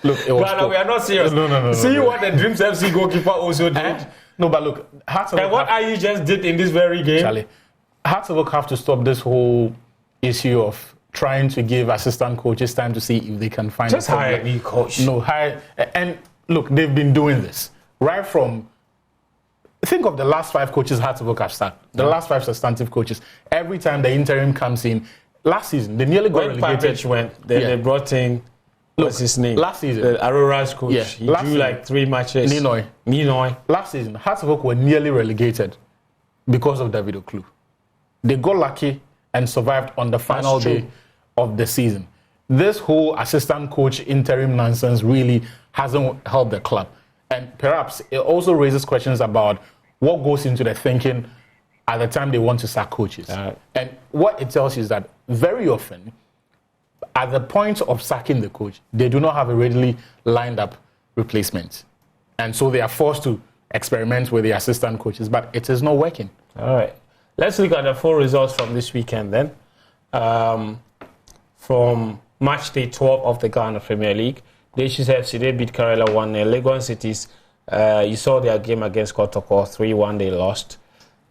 [SPEAKER 3] look, it was.
[SPEAKER 1] No, we are not serious.
[SPEAKER 3] No.
[SPEAKER 1] See what the Dreams FC goalkeeper also did.
[SPEAKER 3] No, but look, Hearts of Oak.
[SPEAKER 1] And what IE just did in this very game.
[SPEAKER 3] Charlie, Hearts of Oak have to stop this whole issue of trying to give assistant coaches time to see if they can find.
[SPEAKER 1] Just hire a new coach.
[SPEAKER 3] No, hire. And look, they've been doing this right from. Think of the last 5 coaches Hearts of Oak have started. The last 5 substantive coaches. Every time the interim comes in, last season they nearly got relegated.
[SPEAKER 1] Went, they brought in. What's his name?
[SPEAKER 3] Last season,
[SPEAKER 1] the Aurora's coach.
[SPEAKER 3] Yeah,
[SPEAKER 1] he drew like 3 matches. Ninoy.
[SPEAKER 3] Last season, Hearts of Oak were nearly relegated because of David Oklu. They got lucky and survived on the final day of the season. This whole assistant coach interim nonsense really hasn't helped the club. And perhaps it also raises questions about what goes into the thinking at the time they want to sack coaches. And what it tells you is that very often, at the point of sacking the coach, they do not have a readily lined up replacement. And so they are forced to experiment with the assistant coaches, but it is not working.
[SPEAKER 1] All right. Let's look at the 4 results from this weekend then. From match day 12 of the Ghana Premier League, Nations FC, they beat Karela 1-0. Legon Cities You saw their game against Kotoko, 3-1 they lost.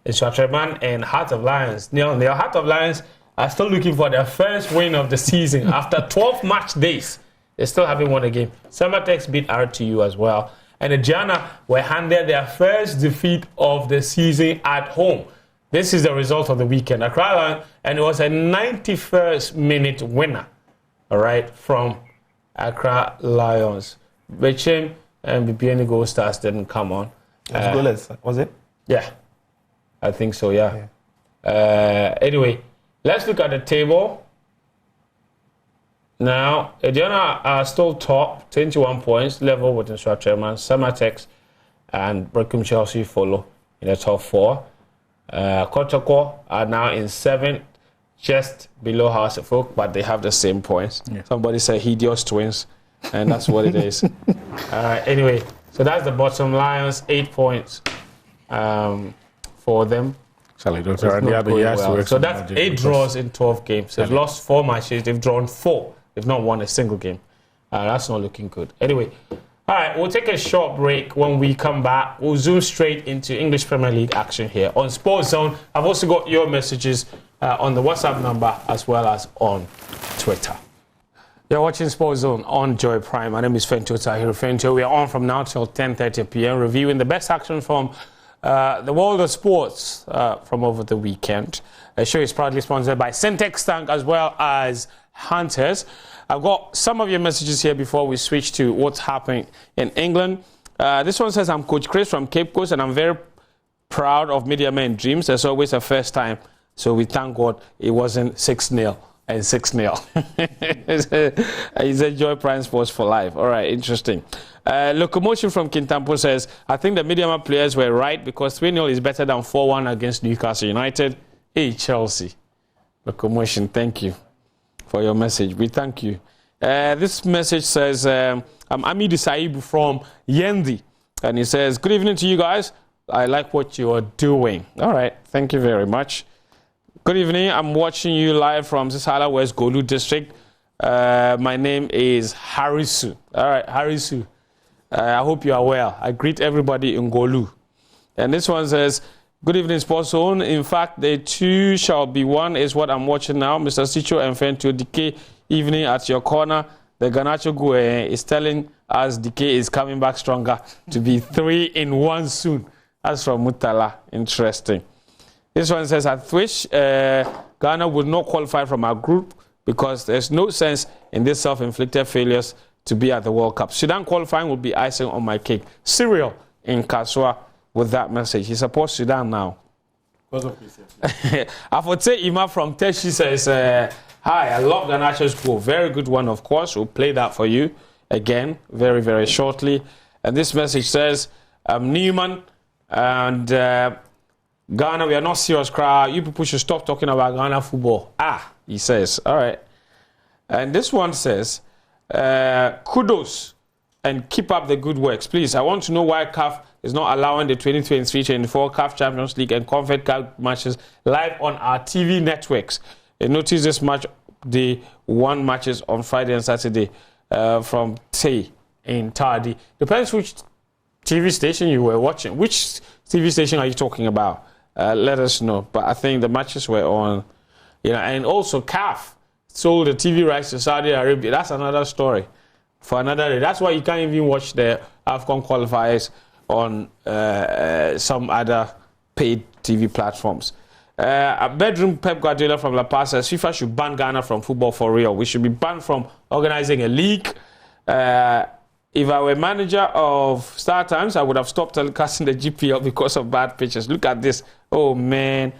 [SPEAKER 1] Swatreman and Heart of Lions. The Heart of Lions are still looking for their first win of the season after 12 match days. They still haven't won a game. Samatex beat RTU as well. And the Gianna were handed their first defeat of the season at home. This is the result of the weekend. Accra Lions, and it was a 91st minute winner, all right, from Accra Lions. Bechem and BPN Gold Stars didn't come on.
[SPEAKER 2] It was goalless, was it?
[SPEAKER 1] Yeah, I think so, yeah. Anyway, let's look at the table. Now, Ediana are still top, 21 points, level with Instruct Chairman. Samatex and Brecum Chelsea follow in the top 4. Kotoko are now in 7th, just below House of Folk, but they have the same points. Yeah. Somebody said Hideous Twins, and that's what it is. Anyway, so that's the bottom. Lions, 8 points for them. So that's 8 draws in 12 games. They've lost 4 matches. They've drawn 4. They've not won a single game. That's not looking good. Anyway, all right, we'll take a short break. When we come back, we'll zoom straight into English Premier League action here on Sports Zone. I've also got your messages on the WhatsApp number as well as on Twitter. You're watching Sports Zone on Joy Prime. My name is Fentio Tahiru Fentio. We are on from now till 10:30 p.m. reviewing the best action from the world of sports from over the weekend. The show is proudly sponsored by Syntex Tank as well as Hunters. I've got some of your messages here before we switch to what's happening in England. This one says, I'm Coach Chris from Cape Coast and I'm very proud of Medeama and Dreams. There's always a first time. So we thank God it wasn't 6-0 and 6-0. He said Joy Prime Sports for life. All right, interesting. Locomotion from Kintampo says, I think the Medeama players were right because 3-0 is better than 4-1 against Newcastle United. Hey, Chelsea. Locomotion, thank you for your message. We thank you. This message says, I'm Amidi Saibu from Yendi. And he says, good evening to you guys. I like what you are doing. All right. Thank you very much. Good evening. I'm watching you live from Sisala West Golu District. My name is Harisu. All right, Harisu. I hope you are well. I greet everybody in Golu. And this one says, good evening, Sports Zone. In fact, the 2 shall be 1 is what I'm watching now. Mr. Sicho and Fentio Dike, evening at your corner. The Ganacho Gue is telling us Dike is coming back stronger to be 3-in-1 soon. That's from Mutala. Interesting. This one says, I wish Ghana would not qualify from our group because there's no sense in these self-inflicted failures to be at the World Cup. Sudan qualifying will be icing on my cake. Cyril in Kaswa with that message. He supports Sudan now. Afote Ima from Teshi says, hi, I love Ganacho's goal. Very good one, of course. We'll play that for you again very, very shortly. And this message says, Newman and Ghana, we are not serious crowd. You people should stop talking about Ghana football. He says. All right. And this one says, kudos and keep up the good works. Please, I want to know why CAF is not allowing the 2023-24 CAF Champions League and Confed Cup matches live on our TV networks. And notice this match, the 1 matches on Friday and Saturday from Tay in Tardy. Depends which TV station you were watching. Which TV station are you talking about? Let us know. But I think the matches were on, and also CAF sold the TV rights to Saudi Arabia. That's another story for another day. That's why you can't even watch the AFCON qualifiers on some other paid TV platforms. A bedroom Pep Guardiola from La Paz says FIFA should ban Ghana from football for real. We should be banned from organizing a league. If I were manager of Star Times, I would have stopped telecasting the GPL because of bad pitches. Look at this. Oh, man.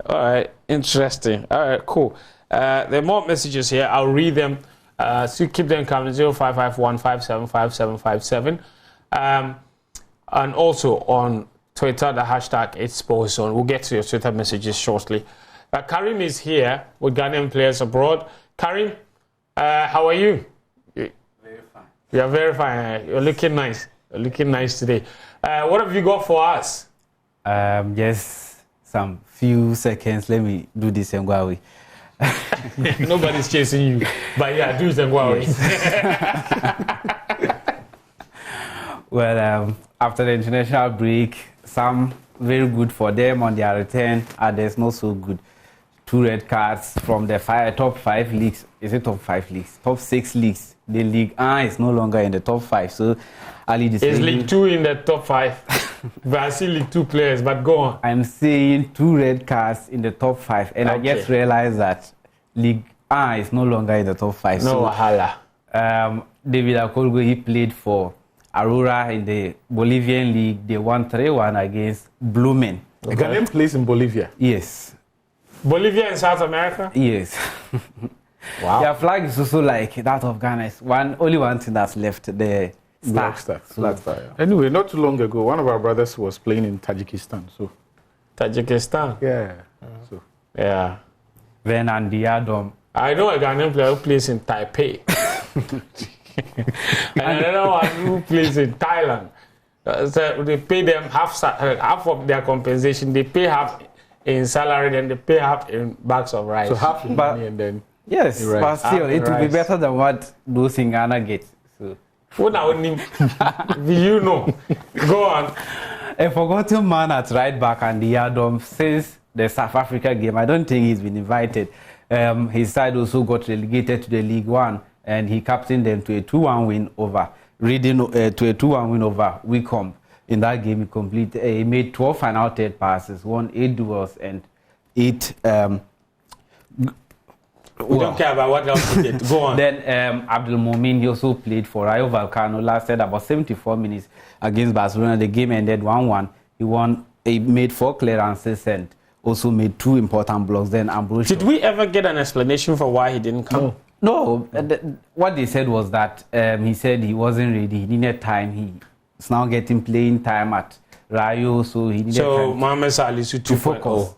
[SPEAKER 1] All right. Interesting. All right, cool. There are more messages here. I'll read them. So keep them coming. 0551575757. And also on Twitter, the hashtag it's Sports Zone. We'll get to your Twitter messages shortly. Karim is here with Ghanaian players abroad. Karim, how are you? You are very fine. You're looking nice. You're looking nice today. What have you got for us?
[SPEAKER 4] Just some few seconds. Let me do this and go away.
[SPEAKER 1] Nobody's chasing you. But yeah, do this and go away.
[SPEAKER 4] Well, after the international break, some very good for them on their return, others not so good. 2 red cards from the top 5 leagues. Is it top 5 leagues? Top 6 leagues. The League is no longer in the top 5. So, Ali,
[SPEAKER 1] is League 2 in the top 5? But I see League 2 players, but go on.
[SPEAKER 4] I'm saying 2 red cards in the top 5, and I just realized that League is no longer in the top 5.
[SPEAKER 1] No wahala.
[SPEAKER 4] David Akolgo, he played for Aurora in the Bolivian league. They won 3-1 against Blumen.
[SPEAKER 3] Okay. Ghanaian plays in Bolivia.
[SPEAKER 4] Yes.
[SPEAKER 1] Bolivia in South America?
[SPEAKER 4] Yes.
[SPEAKER 1] Wow.
[SPEAKER 4] Their flag is also like that of Ghana. Only one thing that's left, the
[SPEAKER 3] Black Star. Yeah. Anyway, not too long ago, one of our brothers was playing in Tajikistan. So.
[SPEAKER 1] Tajikistan?
[SPEAKER 3] Yeah. So.
[SPEAKER 1] Yeah.
[SPEAKER 4] Then Andiadom.
[SPEAKER 1] I know a Ghanaian player who plays in Taipei. And another one who plays in Thailand. So they pay them half of their compensation. They pay half in salary, then they pay half in bags of rice.
[SPEAKER 3] So half in money and then.
[SPEAKER 4] Yes, but still, it will be better than what those in Ghana get. So.
[SPEAKER 1] You know. Go on.
[SPEAKER 4] A forgotten man at right back and the Adam since the South Africa game. I don't think he's been invited. His side also got relegated to the League One, and he captained them to a 2-1 win over Wycombe. In that game, he made 12 final third passes, won 8 duels and 8.
[SPEAKER 1] We don't care about what else he did. Go on.
[SPEAKER 4] Then Abdul Momin, he also played for Rayo Vallecano, lasted about 74 minutes against Barcelona. The game ended 1-1. He made 4 clearances and also made 2 important blocks. Then Ambrose.
[SPEAKER 1] Did we ever get an explanation for why he didn't come?
[SPEAKER 4] No. What they said was that he said he wasn't ready. He needed time. He's now getting playing time at Rayo, so he needed time.
[SPEAKER 1] So Mohamed Salisu
[SPEAKER 4] to focus.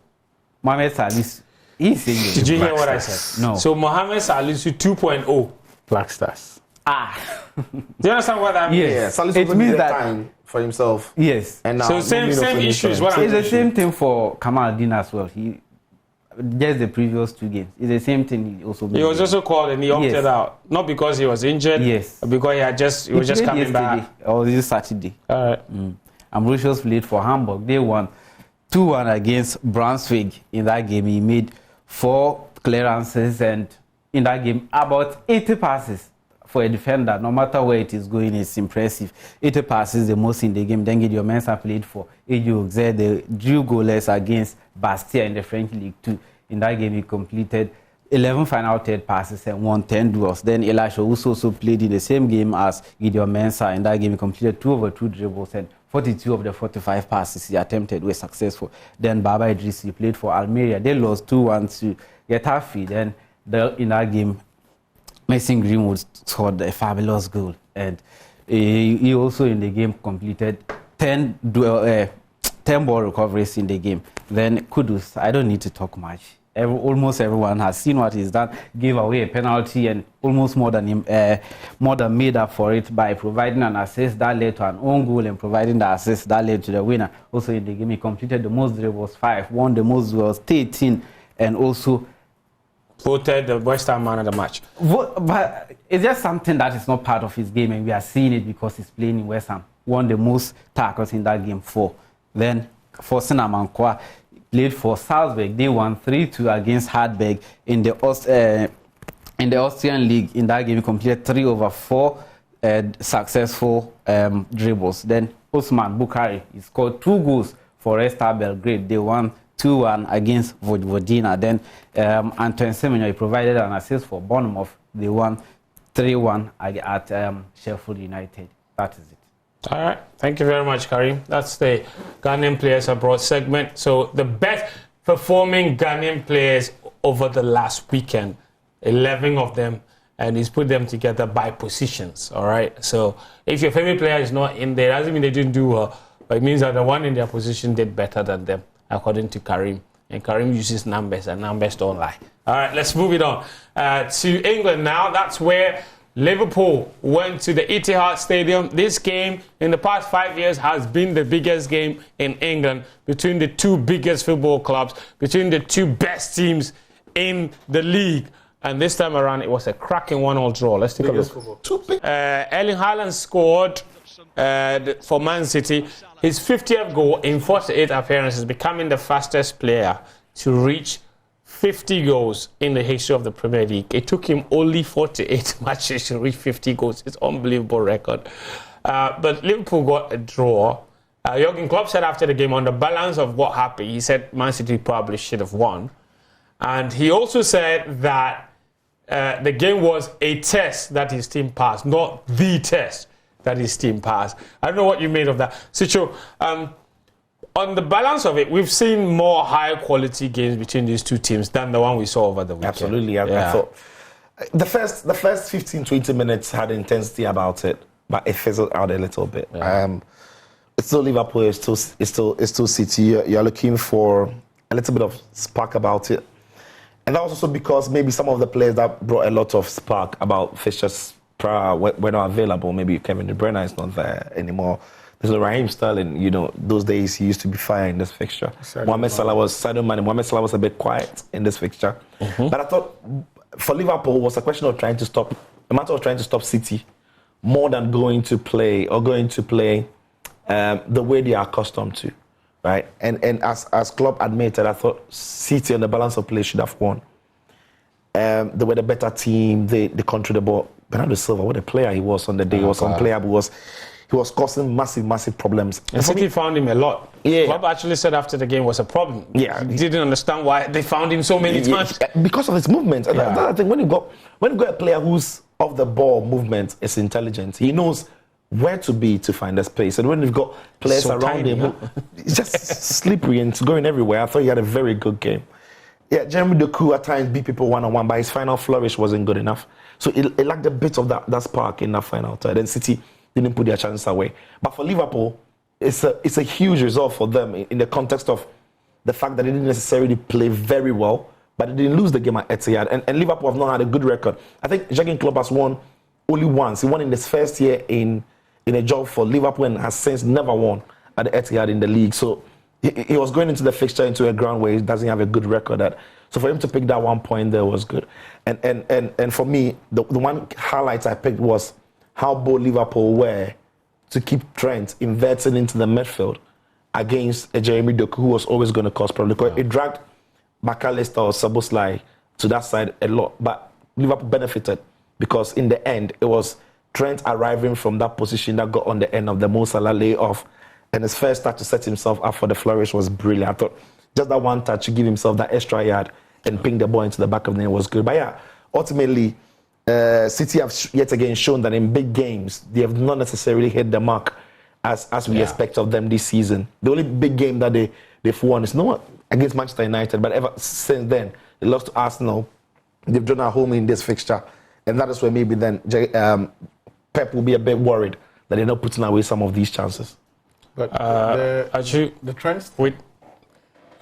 [SPEAKER 4] Mohamed Salisu.
[SPEAKER 1] Did you hear what I said?
[SPEAKER 4] No.
[SPEAKER 1] So Mohamed Salisu 2.0.
[SPEAKER 3] Black Stars.
[SPEAKER 1] Do you understand what that means?
[SPEAKER 2] Yes. Salisu means that time for himself.
[SPEAKER 4] Yes.
[SPEAKER 2] And now
[SPEAKER 1] so same issues.
[SPEAKER 4] It's the same thing for Kamal Din as well. Just the previous 2 games. It's the same thing. He
[SPEAKER 1] was also called and he opted out. Not because he was injured.
[SPEAKER 4] Yes.
[SPEAKER 1] Because he was just coming back.
[SPEAKER 4] Or this Saturday.
[SPEAKER 1] All right.
[SPEAKER 4] Ambrosius played for Hamburg. They won 2-1 against Brunswick. In that game, he made 4 clearances, and in that game, about 80 passes for a defender. No matter where it is going, it's impressive. 80 passes, the most in the game. Then Gideon Mensah played for AG they drew goalless against Bastia in the French League 2. In that game, he completed 11 final third passes and won 10 duels. Then Elisha also played in the same game as Gideon Mensah. In that game, he completed 2 over 2 dribbles, and 42 of the 45 passes he attempted were successful. Then Baba Idrissi played for Almeria. They lost 2-1 to Getafe. Then in that game, Mason Greenwood scored a fabulous goal. And he also in the game completed 10 ball recoveries in the game. Then Kudus, I don't need to talk much. Almost everyone has seen what he's done. Gave away a penalty and almost more than made up for it by providing an assist that led to an own goal and providing the assist that led to the winner. Also in the game, he completed the most dribbles 5, won the most duels 13, and also
[SPEAKER 1] voted the West Ham man of the match.
[SPEAKER 4] But it's just something that is not part of his game, and we are seeing it because he's playing in West Ham. Won the most tackles in that game 4. Then for Sinamankwa, played for Salzburg. They won 3-2 against Hartberg in the Austrian league. In that game, he completed 3 over 4 successful dribbles. Then Osman Bukhari, he scored 2 goals for Red Star Belgrade. They won 2-1 against Vojvodina. Then Antoine Semenyo, he provided an assist for Bournemouth. They won 3-1 at Sheffield United. That is it.
[SPEAKER 1] All right. Thank you very much, Karim. That's the Ghanaian Players Abroad segment. So the best performing Ghanaian players over the last weekend, 11 of them, and he's put them together by positions. All right. So if your favorite player is not in there, doesn't mean they didn't do well, but it means that the one in their position did better than them, according to Karim. And Karim uses numbers, and numbers don't lie. All right. Let's move it on to England now. That's where Liverpool went to the Etihad Stadium. This game in the past 5 years has been the biggest game in England between the 2 biggest football clubs, between the 2 best teams in the league. And this time around, it was a cracking 1-1 draw. Let's take a look. Erling Haaland scored for Man City. His 50th goal in 48 appearances, becoming the fastest player to reach 50 goals in the history of the Premier League. It took him only 48 matches to reach 50 goals. It's an unbelievable record. But Liverpool got a draw. Jurgen Klopp said after the game, on the balance of what happened, he said Man City probably should have won. And he also said that the game was a test that his team passed, not the test that his team passed. I don't know what you made of that. Sicho, on the balance of it, we've seen more high-quality games between these two teams than the one we saw over the weekend.
[SPEAKER 2] Absolutely. I thought the first 15, 20 minutes had intensity about it, but it fizzled out a little bit.
[SPEAKER 1] Yeah.
[SPEAKER 2] It's still Liverpool, it's still City. You're looking for a little bit of spark about it. And that was also because maybe some of the players that brought a lot of spark about fixtures were not available. Maybe Kevin De Bruyne is not there anymore. There's no Raheem Sterling. You know, those days he used to be fine in this fixture. Mohamed Salah was a bit quiet in this fixture. Mm-hmm. But I thought for Liverpool it was a question of trying to stop City more than going to play the way they are accustomed to, right? And as Klopp admitted, I thought City on the balance of play should have won. They were the better team. They controlled the ball. Bernardo Silva, what a player he was on the day. He was unplayable. He was causing massive problems.
[SPEAKER 1] And City found him a lot.
[SPEAKER 2] Yeah.
[SPEAKER 1] Klopp actually said after the game was a problem.
[SPEAKER 2] Yeah.
[SPEAKER 1] He didn't understand why they found him so many times.
[SPEAKER 2] Because of his movement. Yeah. That's the thing. When you got a player who's off the ball movement is intelligent, he knows where to be to find the space. And when you've got players so around him, it's just slippery and it's going everywhere. I thought he had a very good game. Yeah, Jeremy Doku at times beat people one-on-one, but his final flourish wasn't good enough. So it lacked a bit of that spark in that final third. Then City didn't put their chances away. But for Liverpool, it's a huge result for them in the context of the fact that they didn't necessarily play very well, but they didn't lose the game at Etihad. And Liverpool have not had a good record. I think Jurgen Klopp has won only once. He won in his first year in a job for Liverpool and has since never won at the Etihad in the league. So he was going into the fixture into a ground where he doesn't have a good record at. So for him to pick that 1 point there was good. And for me, the one highlight I picked was how bold Liverpool were to keep Trent inverting into the midfield against a Jeremy Doku who was always going to cause problems. Because it dragged McAllister or Szoboszlai to that side a lot. But Liverpool benefited because in the end, it was Trent arriving from that position that got on the end of the Mo Salah layoff. And his first touch to set himself up for the flourish was brilliant. I thought just that one touch to give himself that extra yard and ping the ball into the back of the net was good. But yeah, ultimately, City have yet again shown that in big games, they have not necessarily hit the mark as we expect of them this season. The only big game that they've won is not against Manchester United, but ever since then, they lost to Arsenal. They've drawn at home in this fixture. And that is where maybe then Pep will be a bit worried that they're not putting away some of these chances.
[SPEAKER 3] But the trends...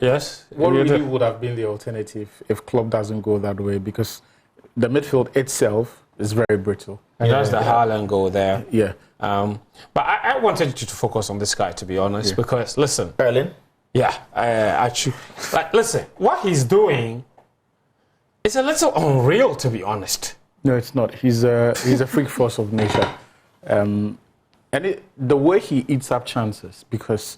[SPEAKER 1] Yes.
[SPEAKER 3] What really would have been the alternative if Klopp doesn't go that way? Because the midfield itself is very brittle.
[SPEAKER 1] And that's the Haaland goal there.
[SPEAKER 3] Yeah.
[SPEAKER 1] But I wanted you to focus on this guy, to be honest, because, listen.
[SPEAKER 2] Erling?
[SPEAKER 1] Yeah. Actually, listen, what he's doing is a little unreal, to be honest.
[SPEAKER 3] No, it's not. He's a freak force of nature. And the way he eats up chances, because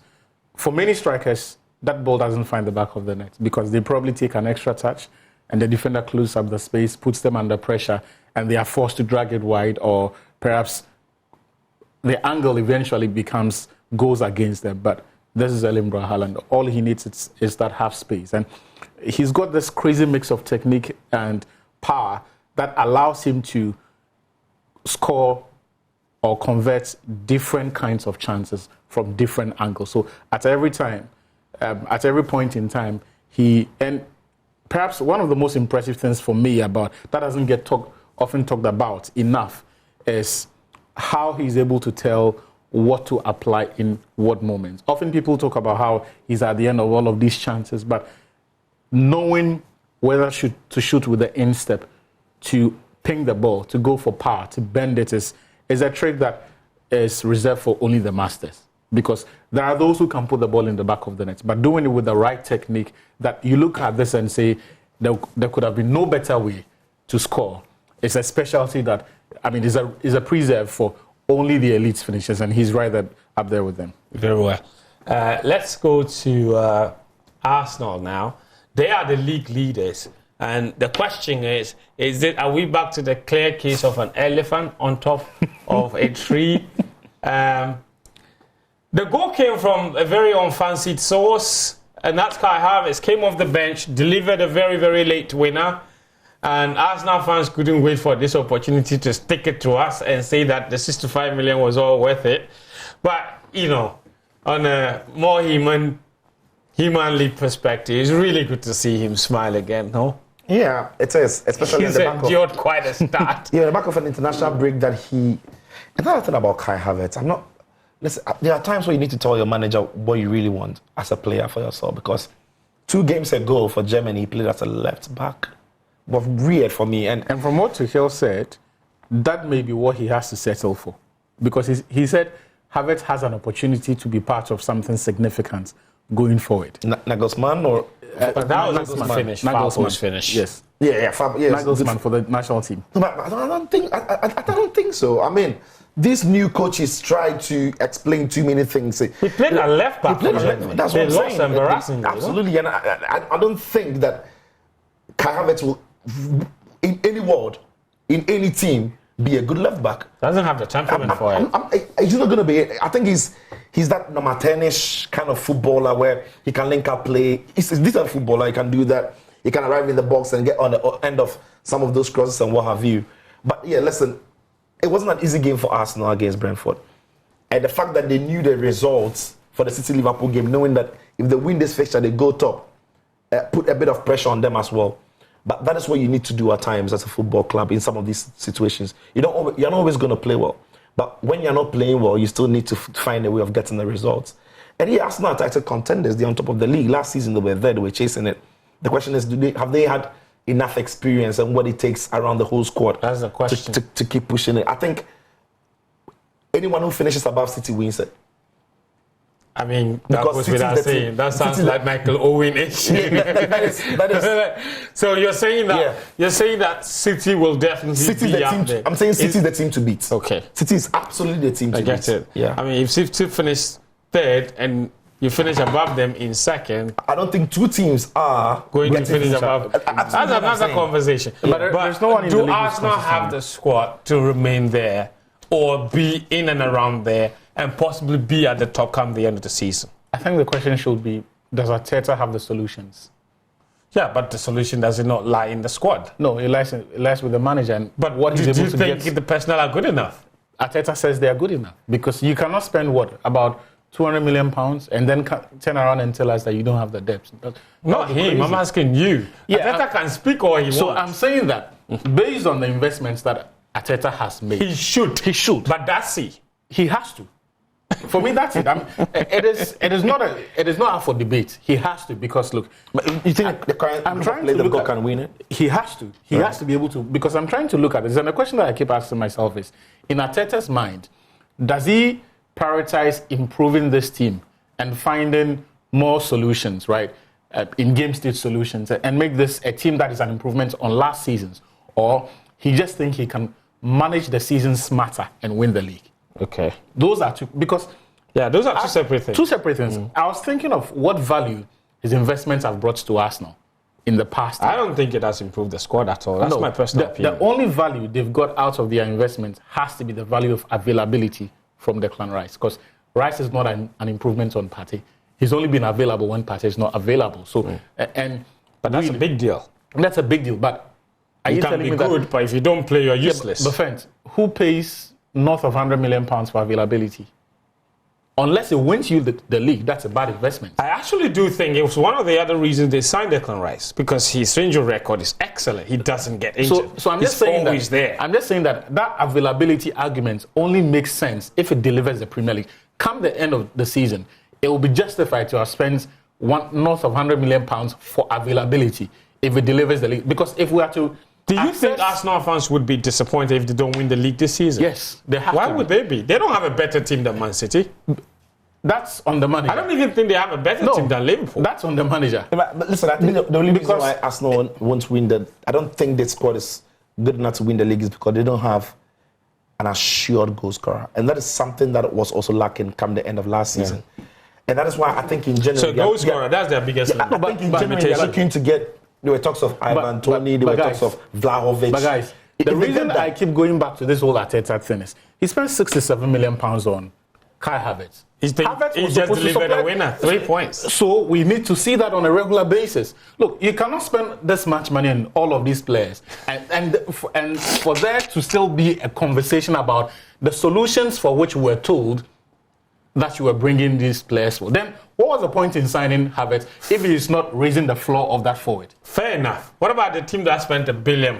[SPEAKER 3] for many strikers, that ball doesn't find the back of the net because they probably take an extra touch and the defender closes up the space, puts them under pressure, and they are forced to drag it wide, or perhaps the angle eventually goes against them. But this is Erling Haaland. All he needs is that half space. And he's got this crazy mix of technique and power that allows him to score or convert different kinds of chances from different angles. So at every point in time, and perhaps one of the most impressive things for me about that doesn't get often talked about enough is how he's able to tell what to apply in what moments. Often people talk about how he's at the end of all of these chances, but knowing whether to shoot with the instep, to ping the ball, to go for power, to bend it is a trick that is reserved for only the masters. Because there are those who can put the ball in the back of the net, but doing it with the right technique, that you look at this and say there could have been no better way to score. It's a specialty that, is a preserve for only the elites finishes, and he's right up there with them.
[SPEAKER 1] Very well. Let's go to Arsenal now. They are the league leaders. And the question is are we back to the clear case of an elephant on top of a tree? The goal came from a very unfancied source, and that's Kai Havertz. Came off the bench, delivered a very, very late winner. And Arsenal fans couldn't wait for this opportunity to stick it to us and say that the 65 million was all worth it. But, you know, on a more humanly perspective, it's really good to see him smile again, no?
[SPEAKER 2] Yeah, it is, especially
[SPEAKER 1] He's endured quite a start.
[SPEAKER 2] Yeah, the back of an international break that another thing about Kai Havertz, listen, there are times where you need to tell your manager what you really want as a player for yourself, because 2 games ago for Germany, he played as a left back. Was weird for me. And
[SPEAKER 3] from what Tuchel said, that may be what he has to settle for. Because he said Havertz has an opportunity to be part of something significant going forward.
[SPEAKER 2] Nagelsmann or...
[SPEAKER 1] But that was Nagelsmann finish.
[SPEAKER 3] Yes.
[SPEAKER 2] Yeah.
[SPEAKER 3] Nagelsmann for the national team.
[SPEAKER 2] No, but I don't think so. I mean, these new coaches try to explain too many things.
[SPEAKER 1] He played a left back.
[SPEAKER 2] That's what I'm saying.
[SPEAKER 1] Embarrassingly,
[SPEAKER 2] absolutely. And I don't think that Kai Havertz will, in any world, in any team, be a good left back.
[SPEAKER 1] Doesn't have the temperament for it.
[SPEAKER 2] He's not going to be. I think he's that number 10-ish kind of footballer where he can link up play. He's a decent footballer. He can do that. He can arrive in the box and get on the end of some of those crosses and what have you. But yeah, listen, it wasn't an easy game for Arsenal against Brentford. And the fact that they knew the results for the City-Liverpool game, knowing that if they win this fixture, they go top, put a bit of pressure on them as well. But that is what you need to do at times as a football club in some of these situations. You're not always going to play well. But when you're not playing well, you still need to find a way of getting the results. And yeah, Arsenal are title contenders. They're on top of the league. Last season, they were there. They were chasing it. The question is, have they had enough experience and what it takes around the whole squad?
[SPEAKER 1] That's the question.
[SPEAKER 2] To keep pushing it. I think anyone who finishes above City wins it.
[SPEAKER 1] I mean, that goes without saying. That sounds like Michael Owen-ish.
[SPEAKER 2] That is.
[SPEAKER 1] So you're saying that City will definitely be up there.
[SPEAKER 2] I'm saying City is the team to beat.
[SPEAKER 1] Okay.
[SPEAKER 2] City is absolutely the team to beat.
[SPEAKER 1] I get it.
[SPEAKER 2] Yeah.
[SPEAKER 1] I mean, if City finish third and you finish above them in second,
[SPEAKER 2] I don't think 2 teams are
[SPEAKER 1] going to finish above. That's another conversation.
[SPEAKER 3] But there's no one in the league.
[SPEAKER 1] Do Arsenal have the squad to remain there or be in and around there and possibly be at the top come the end of the season?
[SPEAKER 3] I think the question should be, does Arteta have the solutions?
[SPEAKER 1] Yeah, but the solution does it not lie in the squad?
[SPEAKER 3] No, it lies with the manager.
[SPEAKER 1] But what do you think the personnel are good enough?
[SPEAKER 3] Arteta says they are good enough because you cannot spend about £200 million and then turn around and tell us that you don't have the depth.
[SPEAKER 1] Not him. I'm asking you. Yeah, Arteta can speak all he wants.
[SPEAKER 3] So I'm saying that based on the investments that Arteta has made,
[SPEAKER 1] he should. But that's he.
[SPEAKER 3] He has to. For me, that's it. It is not up for debate. He has to, because look,
[SPEAKER 2] you think I'm trying to look can win it?
[SPEAKER 3] He has to. He has to be able to, because I'm trying to look at this. And the question that I keep asking myself is, in Arteta's mind, does he prioritize improving this team and finding more solutions, right? In game state solutions, and make this a team that is an improvement on last season's, or he just think he can manage the season smarter and win the league?
[SPEAKER 1] Okay.
[SPEAKER 3] Those are two, because...
[SPEAKER 1] Yeah, those are two separate things.
[SPEAKER 3] Two separate things. I was thinking of what value his investments have brought to Arsenal in the past.
[SPEAKER 1] I don't think it has improved the squad at all. That's my personal opinion.
[SPEAKER 3] The only value they've got out of their investment has to be the value of availability from Declan Rice, because Rice is not an improvement on Partey. He's only been available when Partey is not available. So,
[SPEAKER 1] but that's a big deal.
[SPEAKER 3] That's a big deal. But are you telling me
[SPEAKER 1] good, but if you don't play, you're useless.
[SPEAKER 3] But friends, who pays north of £100 million for availability? Unless it wins you the league, that's a bad investment.
[SPEAKER 1] I actually do think it was one of the other reasons they signed Declan Rice, because his injury record is excellent. He doesn't get injured.
[SPEAKER 3] So I'm just saying
[SPEAKER 1] always
[SPEAKER 3] that,
[SPEAKER 1] there.
[SPEAKER 3] I'm just saying that availability argument only makes sense if it delivers the Premier League. Come the end of the season, it will be justified to have spent north of £100 million for availability if it delivers the league. Because if we are to...
[SPEAKER 1] Do you think Arsenal fans would be disappointed if they don't win the league this season?
[SPEAKER 3] Yes, they have.
[SPEAKER 1] Why would they be? They don't have a better team than Man City.
[SPEAKER 3] That's on the manager.
[SPEAKER 1] I don't even think they have a better team than Liverpool.
[SPEAKER 3] That's on the manager.
[SPEAKER 2] But listen, I think the only reason why Arsenal won't win I don't think the squad is good enough to win the league is because they don't have an assured goal scorer. And that is something that was also lacking come the end of last season. And that is why I think in general...
[SPEAKER 1] So goal scorer, that's their biggest
[SPEAKER 2] I think in general they're looking to get... There were talks of Ivan Toney, there were talks of Vlahovic.
[SPEAKER 3] But guys, the reason I keep going back to this whole Arteta thing is he spent £67 million on Kai Havertz.
[SPEAKER 1] He just delivered a winner, 3 points.
[SPEAKER 3] So we need to see that on a regular basis. Look, you cannot spend this much money on all of these players, and for there to still be a conversation about the solutions for which we're told that you were bringing these players for. Then what was the point in signing Havertz if he is not raising the floor of that forward?
[SPEAKER 1] Fair enough. What about the team that spent £1 billion?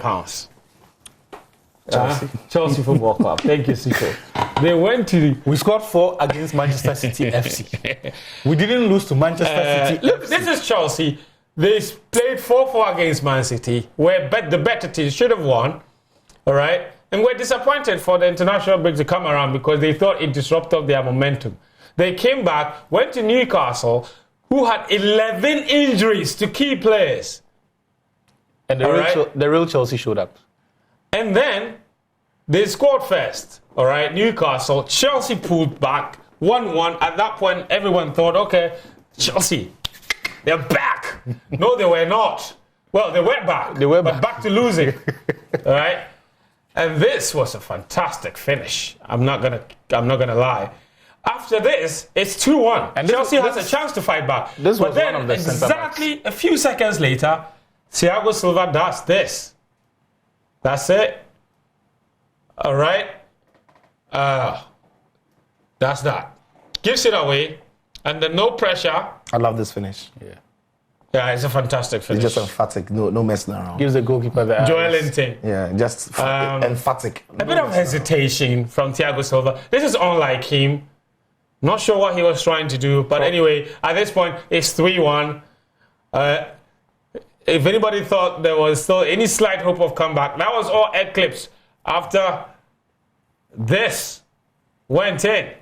[SPEAKER 1] Chelsea Football Club. Thank you, Siko. They went to...
[SPEAKER 3] We scored 4 against Manchester City FC. We didn't lose to Manchester City
[SPEAKER 1] Look,
[SPEAKER 3] FC.
[SPEAKER 1] this is Chelsea. They played 4-4 against Man City, where the better team should have won. All right? And we're disappointed for the international break to come around because they thought it disrupted their momentum. They came back, went to Newcastle, who had 11 injuries to key players.
[SPEAKER 3] And the real Chelsea showed up.
[SPEAKER 1] And then they scored first, all right, Newcastle. Chelsea pulled back 1-1. At that point, everyone thought, okay, Chelsea, they're back. No, they were not. Well, they went back. But back to losing, all right? And this was a fantastic finish. I'm not gonna lie. After this, it's 2-1. And Chelsea has a chance to fight back. But then, exactly a few seconds later, Thiago Silva does this. That's it. All right. That's that. Gives it away. And then no pressure.
[SPEAKER 2] I love this finish.
[SPEAKER 1] Yeah, it's a fantastic finish.
[SPEAKER 2] It's just emphatic. No messing around.
[SPEAKER 3] Gives the goalkeeper the eyes.
[SPEAKER 1] Joelinton.
[SPEAKER 2] Yeah, just emphatic.
[SPEAKER 1] A bit of hesitation from Thiago Silva. This is unlike him. Not sure what he was trying to do. But anyway, at this point, it's 3-1. If anybody thought there was still any slight hope of comeback, that was all eclipsed after this went in.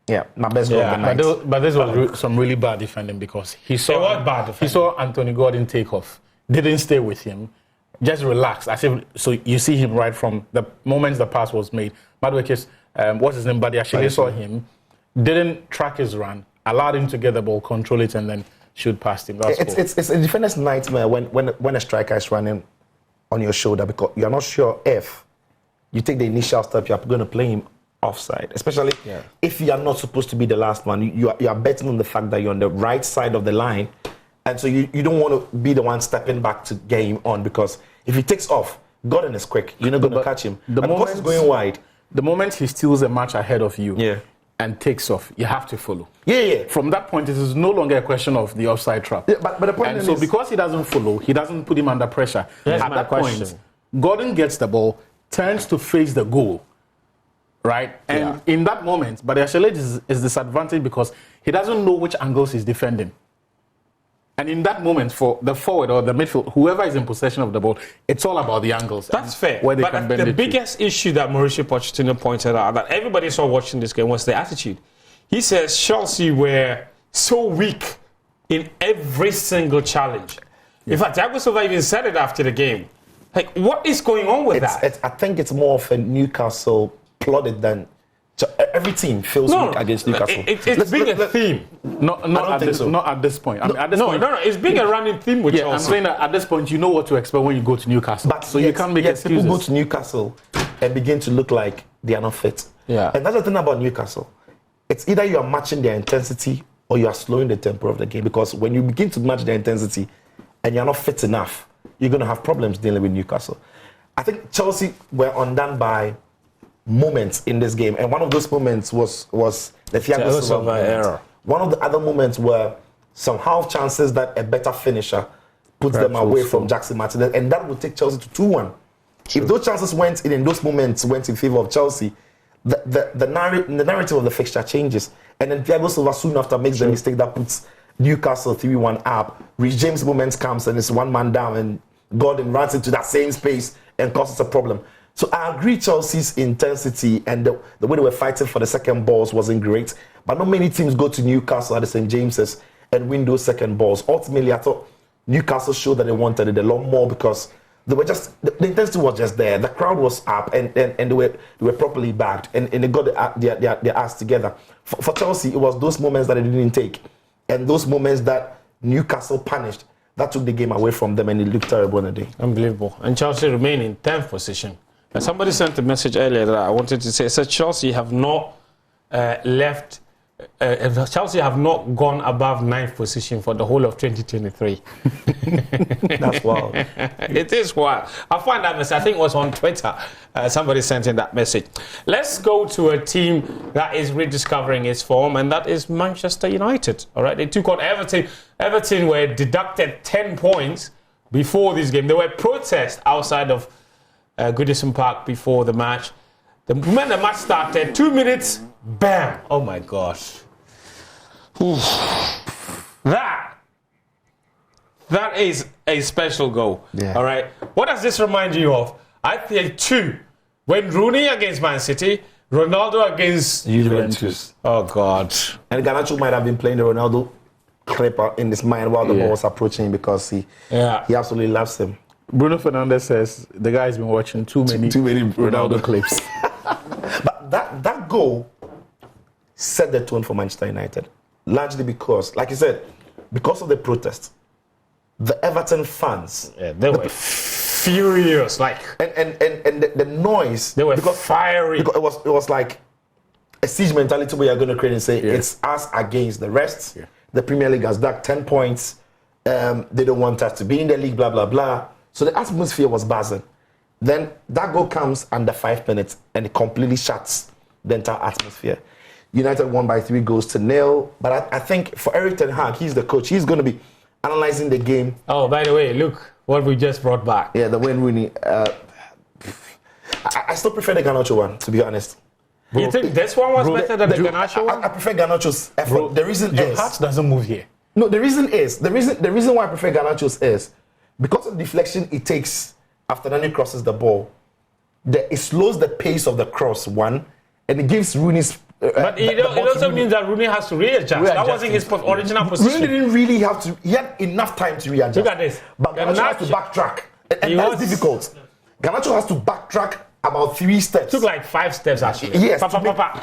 [SPEAKER 2] Yeah, my best goal of the night.
[SPEAKER 3] But this was some really bad defending because he saw Anthony Gordon take off, didn't stay with him, just relaxed. So you see him right from the moment the pass was made. Madueke's, what's his name? Badiashile saw him, didn't track his run, allowed him to get the ball, control it, and then shoot past him.
[SPEAKER 2] It's a defender's nightmare when a striker is running on your shoulder because you're not sure if you take the initial step, you're going to play him offside, especially if you are not supposed to be the last one. You are betting on the fact that you're on the right side of the line, and so you don't want to be the one stepping back to get him on because if he takes off, Gordon is quick. You're not going to catch him. Because he's going wide.
[SPEAKER 3] The moment he steals a match ahead of you and takes off, you have to follow. From that point, it is no longer a question of the offside trap.
[SPEAKER 2] But the point is,
[SPEAKER 3] because he doesn't follow, he doesn't put him under pressure. At that point, Gordon gets the ball, turns to face the goal, right? And in that moment, Badiashile is disadvantaged because he doesn't know which angles he's defending. And in that moment, for the forward or the midfield, whoever is in possession of the ball, it's all about the angles.
[SPEAKER 1] That's fair. But the biggest issue that Mauricio Pochettino pointed out, that everybody saw watching this game, was the attitude. He says Chelsea were so weak in every single challenge. In fact, Thiago Silva even said it after the game. Like, what is going on with that?
[SPEAKER 2] I think it's more of a Newcastle plotted than... Every team feels weak against Newcastle.
[SPEAKER 1] It's being a theme.
[SPEAKER 3] Not at this point. I mean, at this point.
[SPEAKER 1] No. It's being a running theme with Chelsea.
[SPEAKER 3] I'm saying that at this point, you know what to expect when you go to Newcastle.
[SPEAKER 2] But so you can't make excuses. People go to Newcastle and begin to look like they are not fit. And that's the thing about Newcastle. It's either you are matching their intensity or you are slowing the tempo of the game. Because when you begin to match their intensity and you're not fit enough, you're going to have problems dealing with Newcastle. I think Chelsea were undone by moments in this game, and one of those moments was the Thiago Silva error. One of the other moments were some half chances that a better finisher puts them away from Jackson Martinez, and that would take Chelsea to 2-1. If those chances went in those moments went in favour of Chelsea, the narrative of the fixture changes, and then Thiago Silva soon after makes the mistake that puts Newcastle 3-1 up. Rich James' moment comes and it's one man down, and Gordon runs into that same space and causes a problem. So I agree Chelsea's intensity and the way they were fighting for the second balls wasn't great. But not many teams go to Newcastle at the St. James's and win those second balls. Ultimately, I thought Newcastle showed that they wanted it a lot more because they were just the intensity was just there. The crowd was up, and they were properly backed, and they got their ass together. For Chelsea, it was those moments that they didn't take, and those moments that Newcastle punished that took the game away from them, and it looked terrible on the day.
[SPEAKER 1] Unbelievable. And Chelsea remain in 10th position. And somebody sent a message earlier that I wanted to say. It said Chelsea have not Chelsea have not gone above 9th position for the whole of 2023.
[SPEAKER 2] That's wild.
[SPEAKER 1] It is wild. I find that message. I think it was on Twitter. Somebody sent in that message. Let's go to a team that is rediscovering its form, and that is Manchester United. All right, they took on Everton. Everton were deducted 10 points before this game. There were protests outside of Goodison Park before the match. The moment the match started, 2 minutes, bam! Oh my gosh. That is a special goal.
[SPEAKER 2] Yeah.
[SPEAKER 1] All right. What does this remind you of? I think two. When Rooney against Man City, Ronaldo against
[SPEAKER 2] Juventus.
[SPEAKER 1] Oh God.
[SPEAKER 2] And Garnacho might have been playing the Ronaldo clip in his mind while the ball was approaching him because he absolutely loves him.
[SPEAKER 3] Bruno Fernandes says the guy's been watching too many Ronaldo clips.
[SPEAKER 2] But that goal set the tone for Manchester United. Largely because, like you said, because of the protest, the Everton fans,
[SPEAKER 1] they were furious, like,
[SPEAKER 2] and the noise.
[SPEAKER 1] They were fiery.
[SPEAKER 2] Because it was like a siege mentality where you're going to create and say it's us against the rest. Yeah. The Premier League has back 10 points. They don't want us to be in the league. Blah blah blah. So the atmosphere was buzzing. Then that goal comes under 5 minutes and it completely shuts the entire atmosphere. United won by 3-0. But I think for Eric Ten Hag, he's the coach. He's going to be analyzing the game.
[SPEAKER 1] Oh, by the way, look what we just brought back.
[SPEAKER 2] Yeah, the Wayne Rooney. I still prefer the Garnacho one, to be honest.
[SPEAKER 1] You think this one was better than the Garnacho one?
[SPEAKER 2] I prefer Garnacho's effort. The reason
[SPEAKER 3] your
[SPEAKER 2] is...
[SPEAKER 3] heart doesn't move here.
[SPEAKER 2] No, the reason why I prefer Garnacho's is because of the deflection it takes after Nani crosses the ball. It slows the pace of the cross, one, and it gives Rooney's...
[SPEAKER 1] but it also means that Rooney has to readjust. That wasn't his original position.
[SPEAKER 2] Rooney didn't really have to... He had enough time to readjust.
[SPEAKER 1] Look at this.
[SPEAKER 2] But Garnacho has to backtrack. And that's difficult. Garnacho has to backtrack about 3 steps.
[SPEAKER 1] Took like 5 steps, actually.
[SPEAKER 2] Yes,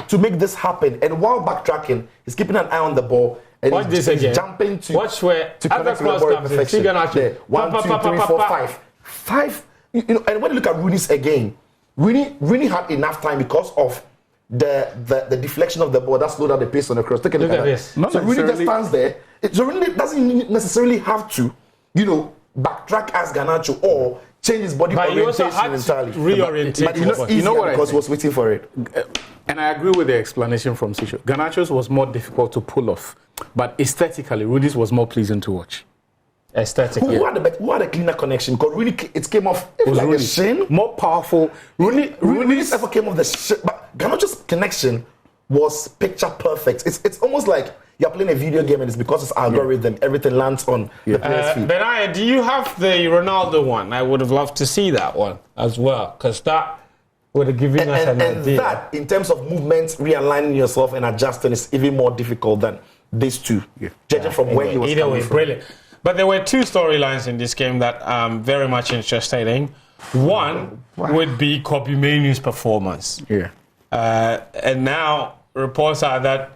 [SPEAKER 2] to make this happen. And while backtracking, he's keeping an eye on the ball. And
[SPEAKER 1] watch this again.
[SPEAKER 2] Jumping to...
[SPEAKER 1] Watch where...
[SPEAKER 2] To
[SPEAKER 1] as the cross comes in, see Garnacho.
[SPEAKER 2] 1, 2, 3, 4, 5. 5... You know, and when you look at Rooney's again, Rooney had enough time because of the deflection of the ball that slowed down the pace on the cross. Look at
[SPEAKER 1] this.
[SPEAKER 2] So Rooney just stands there. So Rooney doesn't necessarily have to, backtrack as Garnacho or change his body orientation entirely.
[SPEAKER 1] Reorientate.
[SPEAKER 2] You know what? Because he was waiting for it.
[SPEAKER 3] And I agree with the explanation from Sisho. Garnacho's was more difficult to pull off, but aesthetically, Rooney's was more pleasing to watch.
[SPEAKER 1] Aesthetically.
[SPEAKER 2] Who had a cleaner connection? Because Rooney, it came off like a shin.
[SPEAKER 3] More powerful.
[SPEAKER 2] Rooney's ever came off the shin. But Garnacho's connection was picture perfect. It's almost like you're playing a video game and it's because it's algorithm. Everything lands on the player's feet.
[SPEAKER 1] Benaya, do you have the Ronaldo one? I would have loved to see that one as well. Because that would have given us an idea.
[SPEAKER 2] And that, in terms of movement, realigning yourself and adjusting is even more difficult than these two. Judging from where he was coming from.
[SPEAKER 1] Brilliant. But there were 2 storylines in this game that I'm very much interested in. One would be Kobbie Mainoo's performance.
[SPEAKER 3] Yeah.
[SPEAKER 1] And now reports are that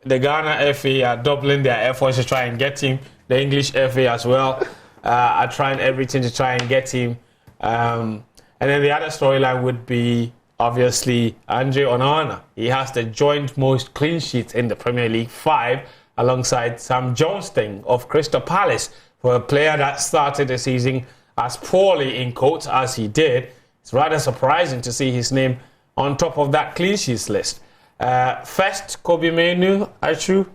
[SPEAKER 1] the Ghana FA are doubling their efforts to try and get him. The English FA as well are trying everything to try and get him. And then the other storyline would be, obviously, Andre Onana. He has the joint most clean sheets in the Premier League, 5, alongside Sam Johnston of Crystal Palace, for a player that started the season as poorly, in quotes, as he did. It's rather surprising to see his name on top of that clean sheets list. First, Kobbie Mainoo, Aishu.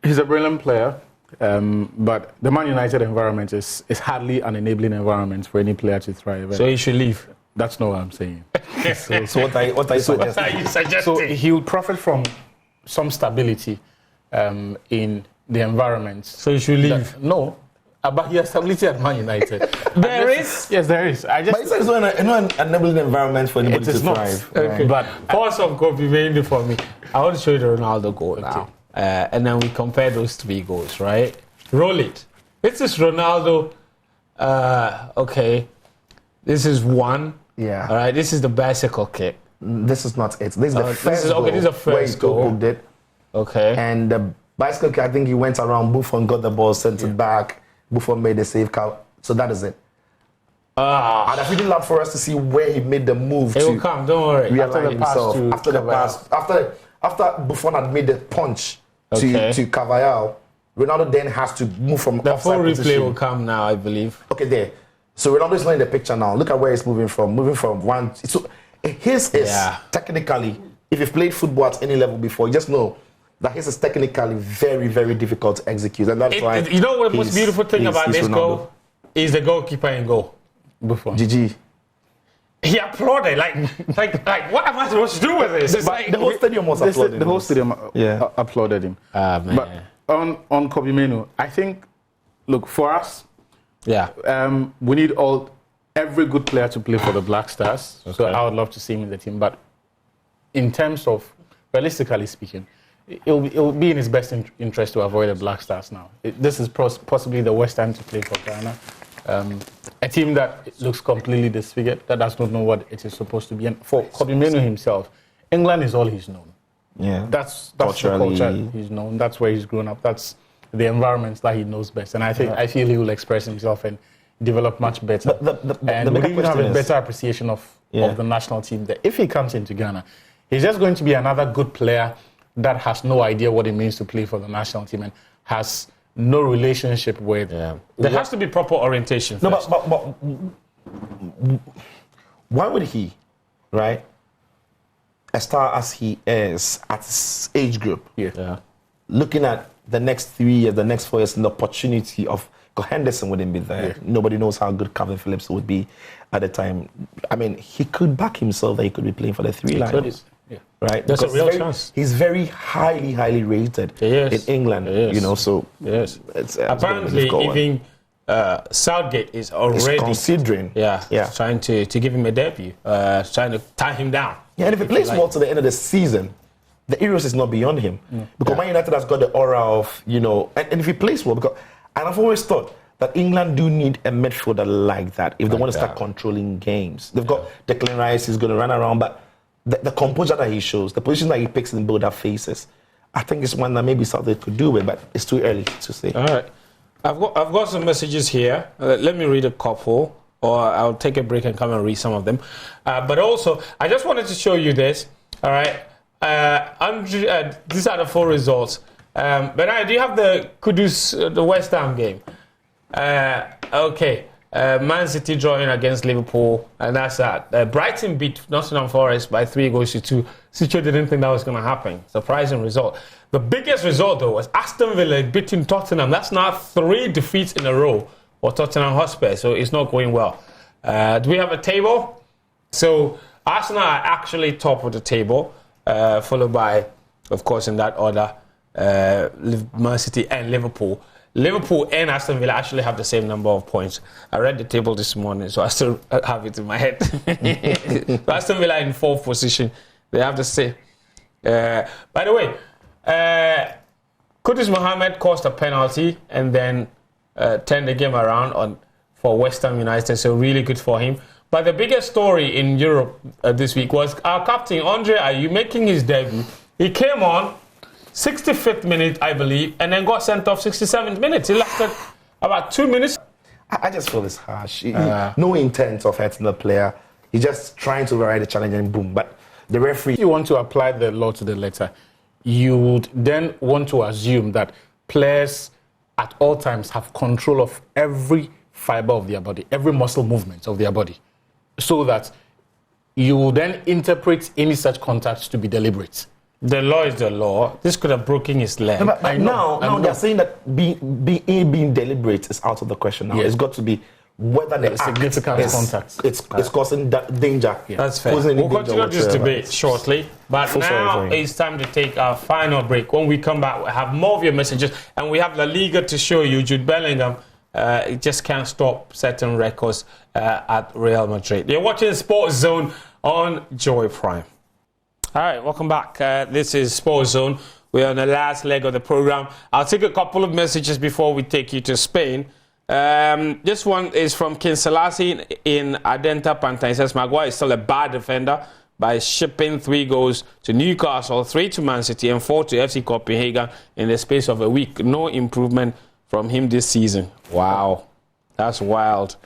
[SPEAKER 3] He's a brilliant player, but the Man United environment is hardly an enabling environment for any player to thrive.
[SPEAKER 1] So he should leave.
[SPEAKER 3] That's not what I'm saying.
[SPEAKER 2] So what are you suggesting?
[SPEAKER 3] So he'll profit from some stability in the environment.
[SPEAKER 1] So you should leave?
[SPEAKER 3] No. But he has stability at Man United.
[SPEAKER 1] There is?
[SPEAKER 3] Yes, there is.
[SPEAKER 2] But it's not an enabling environment for anybody to thrive.
[SPEAKER 1] Okay. But pause on Kobbie Mainoo for me. I want to show you the Ronaldo goal now. And then we compare those 3 goals, right? Roll it. This is Ronaldo Okay. This is one.
[SPEAKER 2] Yeah.
[SPEAKER 1] All right. This is the bicycle kick.
[SPEAKER 2] This is not it. This is the first goal.
[SPEAKER 1] Okay, this is the
[SPEAKER 2] where
[SPEAKER 1] first
[SPEAKER 2] he
[SPEAKER 1] goal.
[SPEAKER 2] booked it.
[SPEAKER 1] Okay.
[SPEAKER 2] And the bicycle kick, I think he went around. Buffon got the ball, sent it back. Buffon made the save. So that is it. I'd have really loved for us to see where he made the move.
[SPEAKER 1] It will come. Don't worry.
[SPEAKER 2] Realign
[SPEAKER 3] After the pass
[SPEAKER 2] himself.
[SPEAKER 3] to
[SPEAKER 2] After Buffon had made the punch
[SPEAKER 1] Okay.
[SPEAKER 2] to Carvajal, Ronaldo then has to move from
[SPEAKER 1] The full
[SPEAKER 2] offside
[SPEAKER 1] replay
[SPEAKER 2] position.
[SPEAKER 1] will come now, I believe.
[SPEAKER 2] Okay, there. So Ronaldo's not in the picture now. Look at where he's moving from. Moving from one. So his is technically, if you've played football at any level before, you just know that his is technically very, very difficult to execute, and that's why.
[SPEAKER 1] You know what the most beautiful thing about this
[SPEAKER 2] Ronaldo.
[SPEAKER 1] goal is the goalkeeper in goal.
[SPEAKER 3] Buffon.
[SPEAKER 2] GG.
[SPEAKER 1] He applauded like what am I supposed to do with this? It's like
[SPEAKER 2] The whole stadium was applauding.
[SPEAKER 3] The whole stadium applauded him.
[SPEAKER 1] man.
[SPEAKER 3] But on Kobe Mainoo, I think, look, for us, we need every good player to play for the Black Stars. Okay. So I would love to see him in the team. But in terms of, realistically speaking, it will be in his best interest to avoid the Black Stars now. This is possibly the worst time to play for Ghana. A team that looks completely disfigured, that does not know what it is supposed to be. And for Kobe Mainoo himself, England is all he's known.
[SPEAKER 2] Yeah.
[SPEAKER 3] That's the culture he's known. That's where he's grown up. That's the environment that he knows best. And I feel he will express himself and develop much better. And we even have a better appreciation of the national team. That if he comes into Ghana, he's just going to be another good player that has no idea what it means to play for the national team and has no relationship with.
[SPEAKER 1] There has to be proper orientation.
[SPEAKER 2] No, but why would he, right? A star as he is at his age group, looking at the next 3 years, the next 4 years, and the opportunity of Henderson wouldn't be there. Yeah. Nobody knows how good Calvin Phillips would be at the time. I mean, he could back himself that he could be playing for the three Lions. Right?
[SPEAKER 1] That's a real chance.
[SPEAKER 2] He's very highly rated in England, you know, so it's
[SPEAKER 1] apparently even Southgate is already
[SPEAKER 2] considering
[SPEAKER 1] trying to give him a debut, trying to tie him down.
[SPEAKER 2] Yeah, and if he plays well to the end of the season, the Euros is not beyond him. Because Man United has got the aura of, you know, and if he plays well, and I've always thought that England do need a midfielder like that if they want to start controlling games. They've got Declan Rice, he's going to run around, but the composure that he shows, the position that he picks in build-up phases, I think it's one that maybe Southgate could do with, but it's too early to say.
[SPEAKER 1] All right. I've got some messages here. Let me read a couple, or I'll take a break and come and read some of them. But also, I just wanted to show you this. All right. These are the full results. But do you have the Kudus, the West Ham game? Okay. Man City drawing against Liverpool, and that's that. Brighton beat Nottingham Forest by 3-2. Sicho didn't think that was going to happen. Surprising result. The biggest result, though, was Aston Villa beating Tottenham. That's now 3 defeats in a row for Tottenham Hotspur, so it's not going well. Do we have a table? So Arsenal are actually top of the table, followed by, of course, in that order, Man City and Liverpool. Liverpool and Aston Villa actually have the same number of points. I read the table this morning, so I still have it in my head. Aston Villa in 4th position. They have the same. By the way, Kudus Mohammed caused a penalty and then turned the game around for West Ham United, so really good for him. But the biggest story in Europe this week was our captain, Andre Ayew, making his debut. He came on 65th minute, I believe, and then got sent off 67th minute. He lasted about 2 minutes.
[SPEAKER 2] I just feel it's harsh. No intent of hurting the player. He's just trying to ride the challenge and boom. But the referee...
[SPEAKER 3] If you want to apply the law to the letter, you would then want to assume that players at all times have control of every fiber of their body, every muscle movement of their body, so that you will then interpret any such contacts to be deliberate.
[SPEAKER 1] The law is the law. This could have broken his leg.
[SPEAKER 2] No, but now they're saying that being deliberate is out of the question now.
[SPEAKER 3] Yeah.
[SPEAKER 2] It's got to be whether the
[SPEAKER 3] significant contact.
[SPEAKER 2] It's causing danger.
[SPEAKER 1] Yeah. That's fair. We'll continue this debate shortly. But now it's time to take our final break. When we come back, we'll have more of your messages. And we have La Liga to show you. Jude Bellingham just can't stop setting records at Real Madrid. You're watching Sports Zone on Joy Prime. All right, welcome back. This is Sports Zone. We're on the last leg of the program. I'll take a couple of messages before we take you to Spain. This one is from King Selassie in Adenta Panta. He says Maguire is still a bad defender by shipping 3 goals to Newcastle, 3 to Man City, and 4 to FC Copenhagen in the space of a week. No improvement from him this season. Wow, that's wild.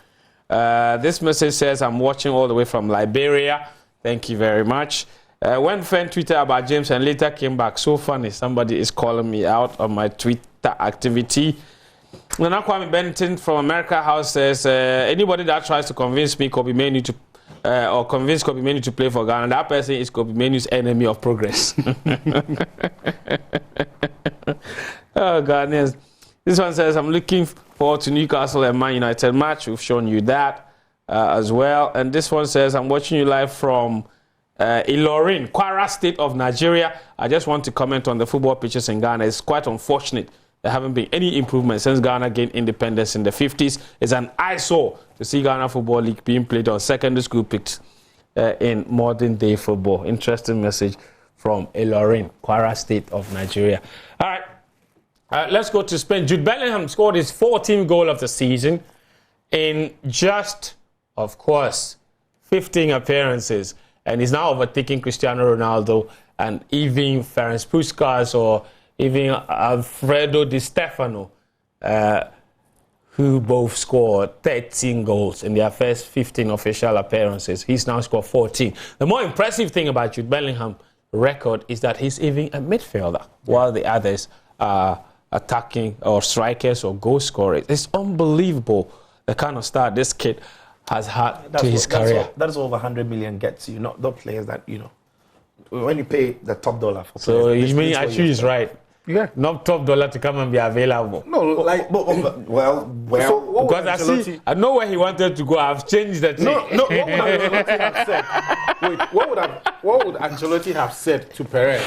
[SPEAKER 1] This message says, I'm watching all the way from Liberia. Thank you very much. Went fan Twitter about James and later came back. So funny. Somebody is calling me out on my Twitter activity. Nana Kwame Benton from America House says, anybody that tries to convince me Kobe Menu to or convince Kobe Menu to play for Ghana, that person is Kobe Menu's enemy of progress. Oh, Ghanaians. This one says, I'm looking forward to Newcastle and Man United match. We've shown you that as well. And this one says, I'm watching you live from Ilorin, Kwara State of Nigeria. I just want to comment on the football pitches in Ghana. It's quite unfortunate there haven't been any improvement since Ghana gained independence in the 50s. It's an eyesore to see Ghana Football League being played on secondary school pitch in modern day football. Interesting message from Ilorin, Kwara State of Nigeria. All right, let's go to Spain. Jude Bellingham scored his 14th goal of the season in just, of course, 15 appearances. And he's now overtaking Cristiano Ronaldo and even Ferenc Puskas or even Alfredo Di Stefano, who both scored 13 goals in their first 15 official appearances. He's now scored 14. The more impressive thing about Jude Bellingham's record is that he's even a midfielder, while the others are attacking or strikers or goal scorers. It's unbelievable the kind of start this kid has had to his career.
[SPEAKER 2] That's over 100 million gets you, not the players that, you know, when you pay the top dollar for players.
[SPEAKER 1] So you mean Achu is right?
[SPEAKER 3] Yeah.
[SPEAKER 1] Not top dollar to come and be available.
[SPEAKER 2] No, like, well.
[SPEAKER 3] So
[SPEAKER 1] because I know where he wanted to go. I've changed the thing.
[SPEAKER 3] No, what would Ancelotti have said? Wait, what would Ancelotti have said to Perez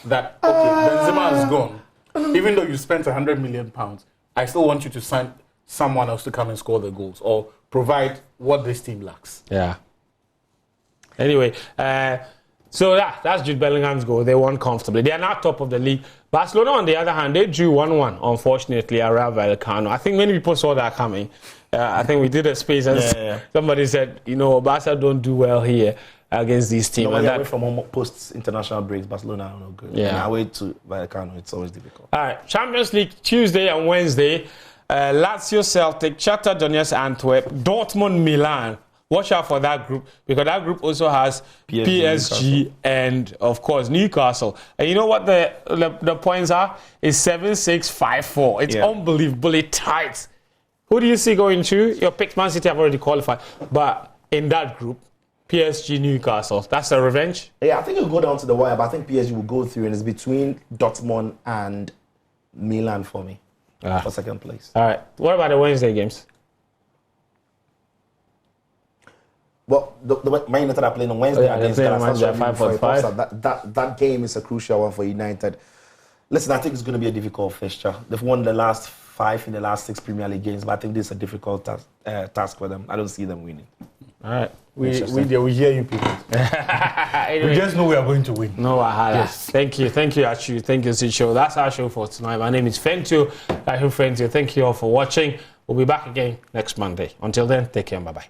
[SPEAKER 3] that, okay, Benzema is gone. Even though you spent £100 million, I still want you to sign someone else to come and score the goals or provide what this team lacks.
[SPEAKER 1] Yeah. Anyway, so that's Jude Bellingham's goal. They won comfortably. They are now top of the league. Barcelona, on the other hand, they drew 1-1, unfortunately, at Rayo Vallecano. I think many people saw that coming. I think we did a space and somebody said, you know, Barca don't do well here against these teams.
[SPEAKER 2] No, and away from post-international breaks, Barcelona are not good.
[SPEAKER 1] Yeah.
[SPEAKER 2] And away to Vallecano, it's always difficult.
[SPEAKER 1] All right, Champions League Tuesday and Wednesday. Lazio, Celtic, Shakhtar Donetsk, Antwerp, Dortmund, Milan. Watch out for that group because that group also has PSG and, of course, Newcastle. And you know what the points are? It's 7-6-5-4. It's unbelievably tight. Who do you see going through? Your picks, Man City have already qualified. But in that group, PSG, Newcastle, that's a revenge?
[SPEAKER 2] Yeah, I think it'll go down to the wire, but I think PSG will go through, and it's between Dortmund and Milan for me for second place.
[SPEAKER 1] All right. What about the Wednesday games?
[SPEAKER 2] Well, the Man United are playing on Wednesday against Galatasaray
[SPEAKER 1] 5-5.
[SPEAKER 2] That game is a crucial one for United. Listen, I think it's going to be a difficult fixture. They've won the last 5 in the last 6 Premier League games, but I think this is a difficult task for them. I don't see them winning.
[SPEAKER 1] All right.
[SPEAKER 3] We hear you people.
[SPEAKER 1] Anyway,
[SPEAKER 3] we just know we are going to win.
[SPEAKER 1] No, yes. Thank you, Achu. Thank you, Zicho. That's our show for tonight. My name is Fentio. Thank you all for watching. We'll be back again next Monday. Until then, take care and bye-bye.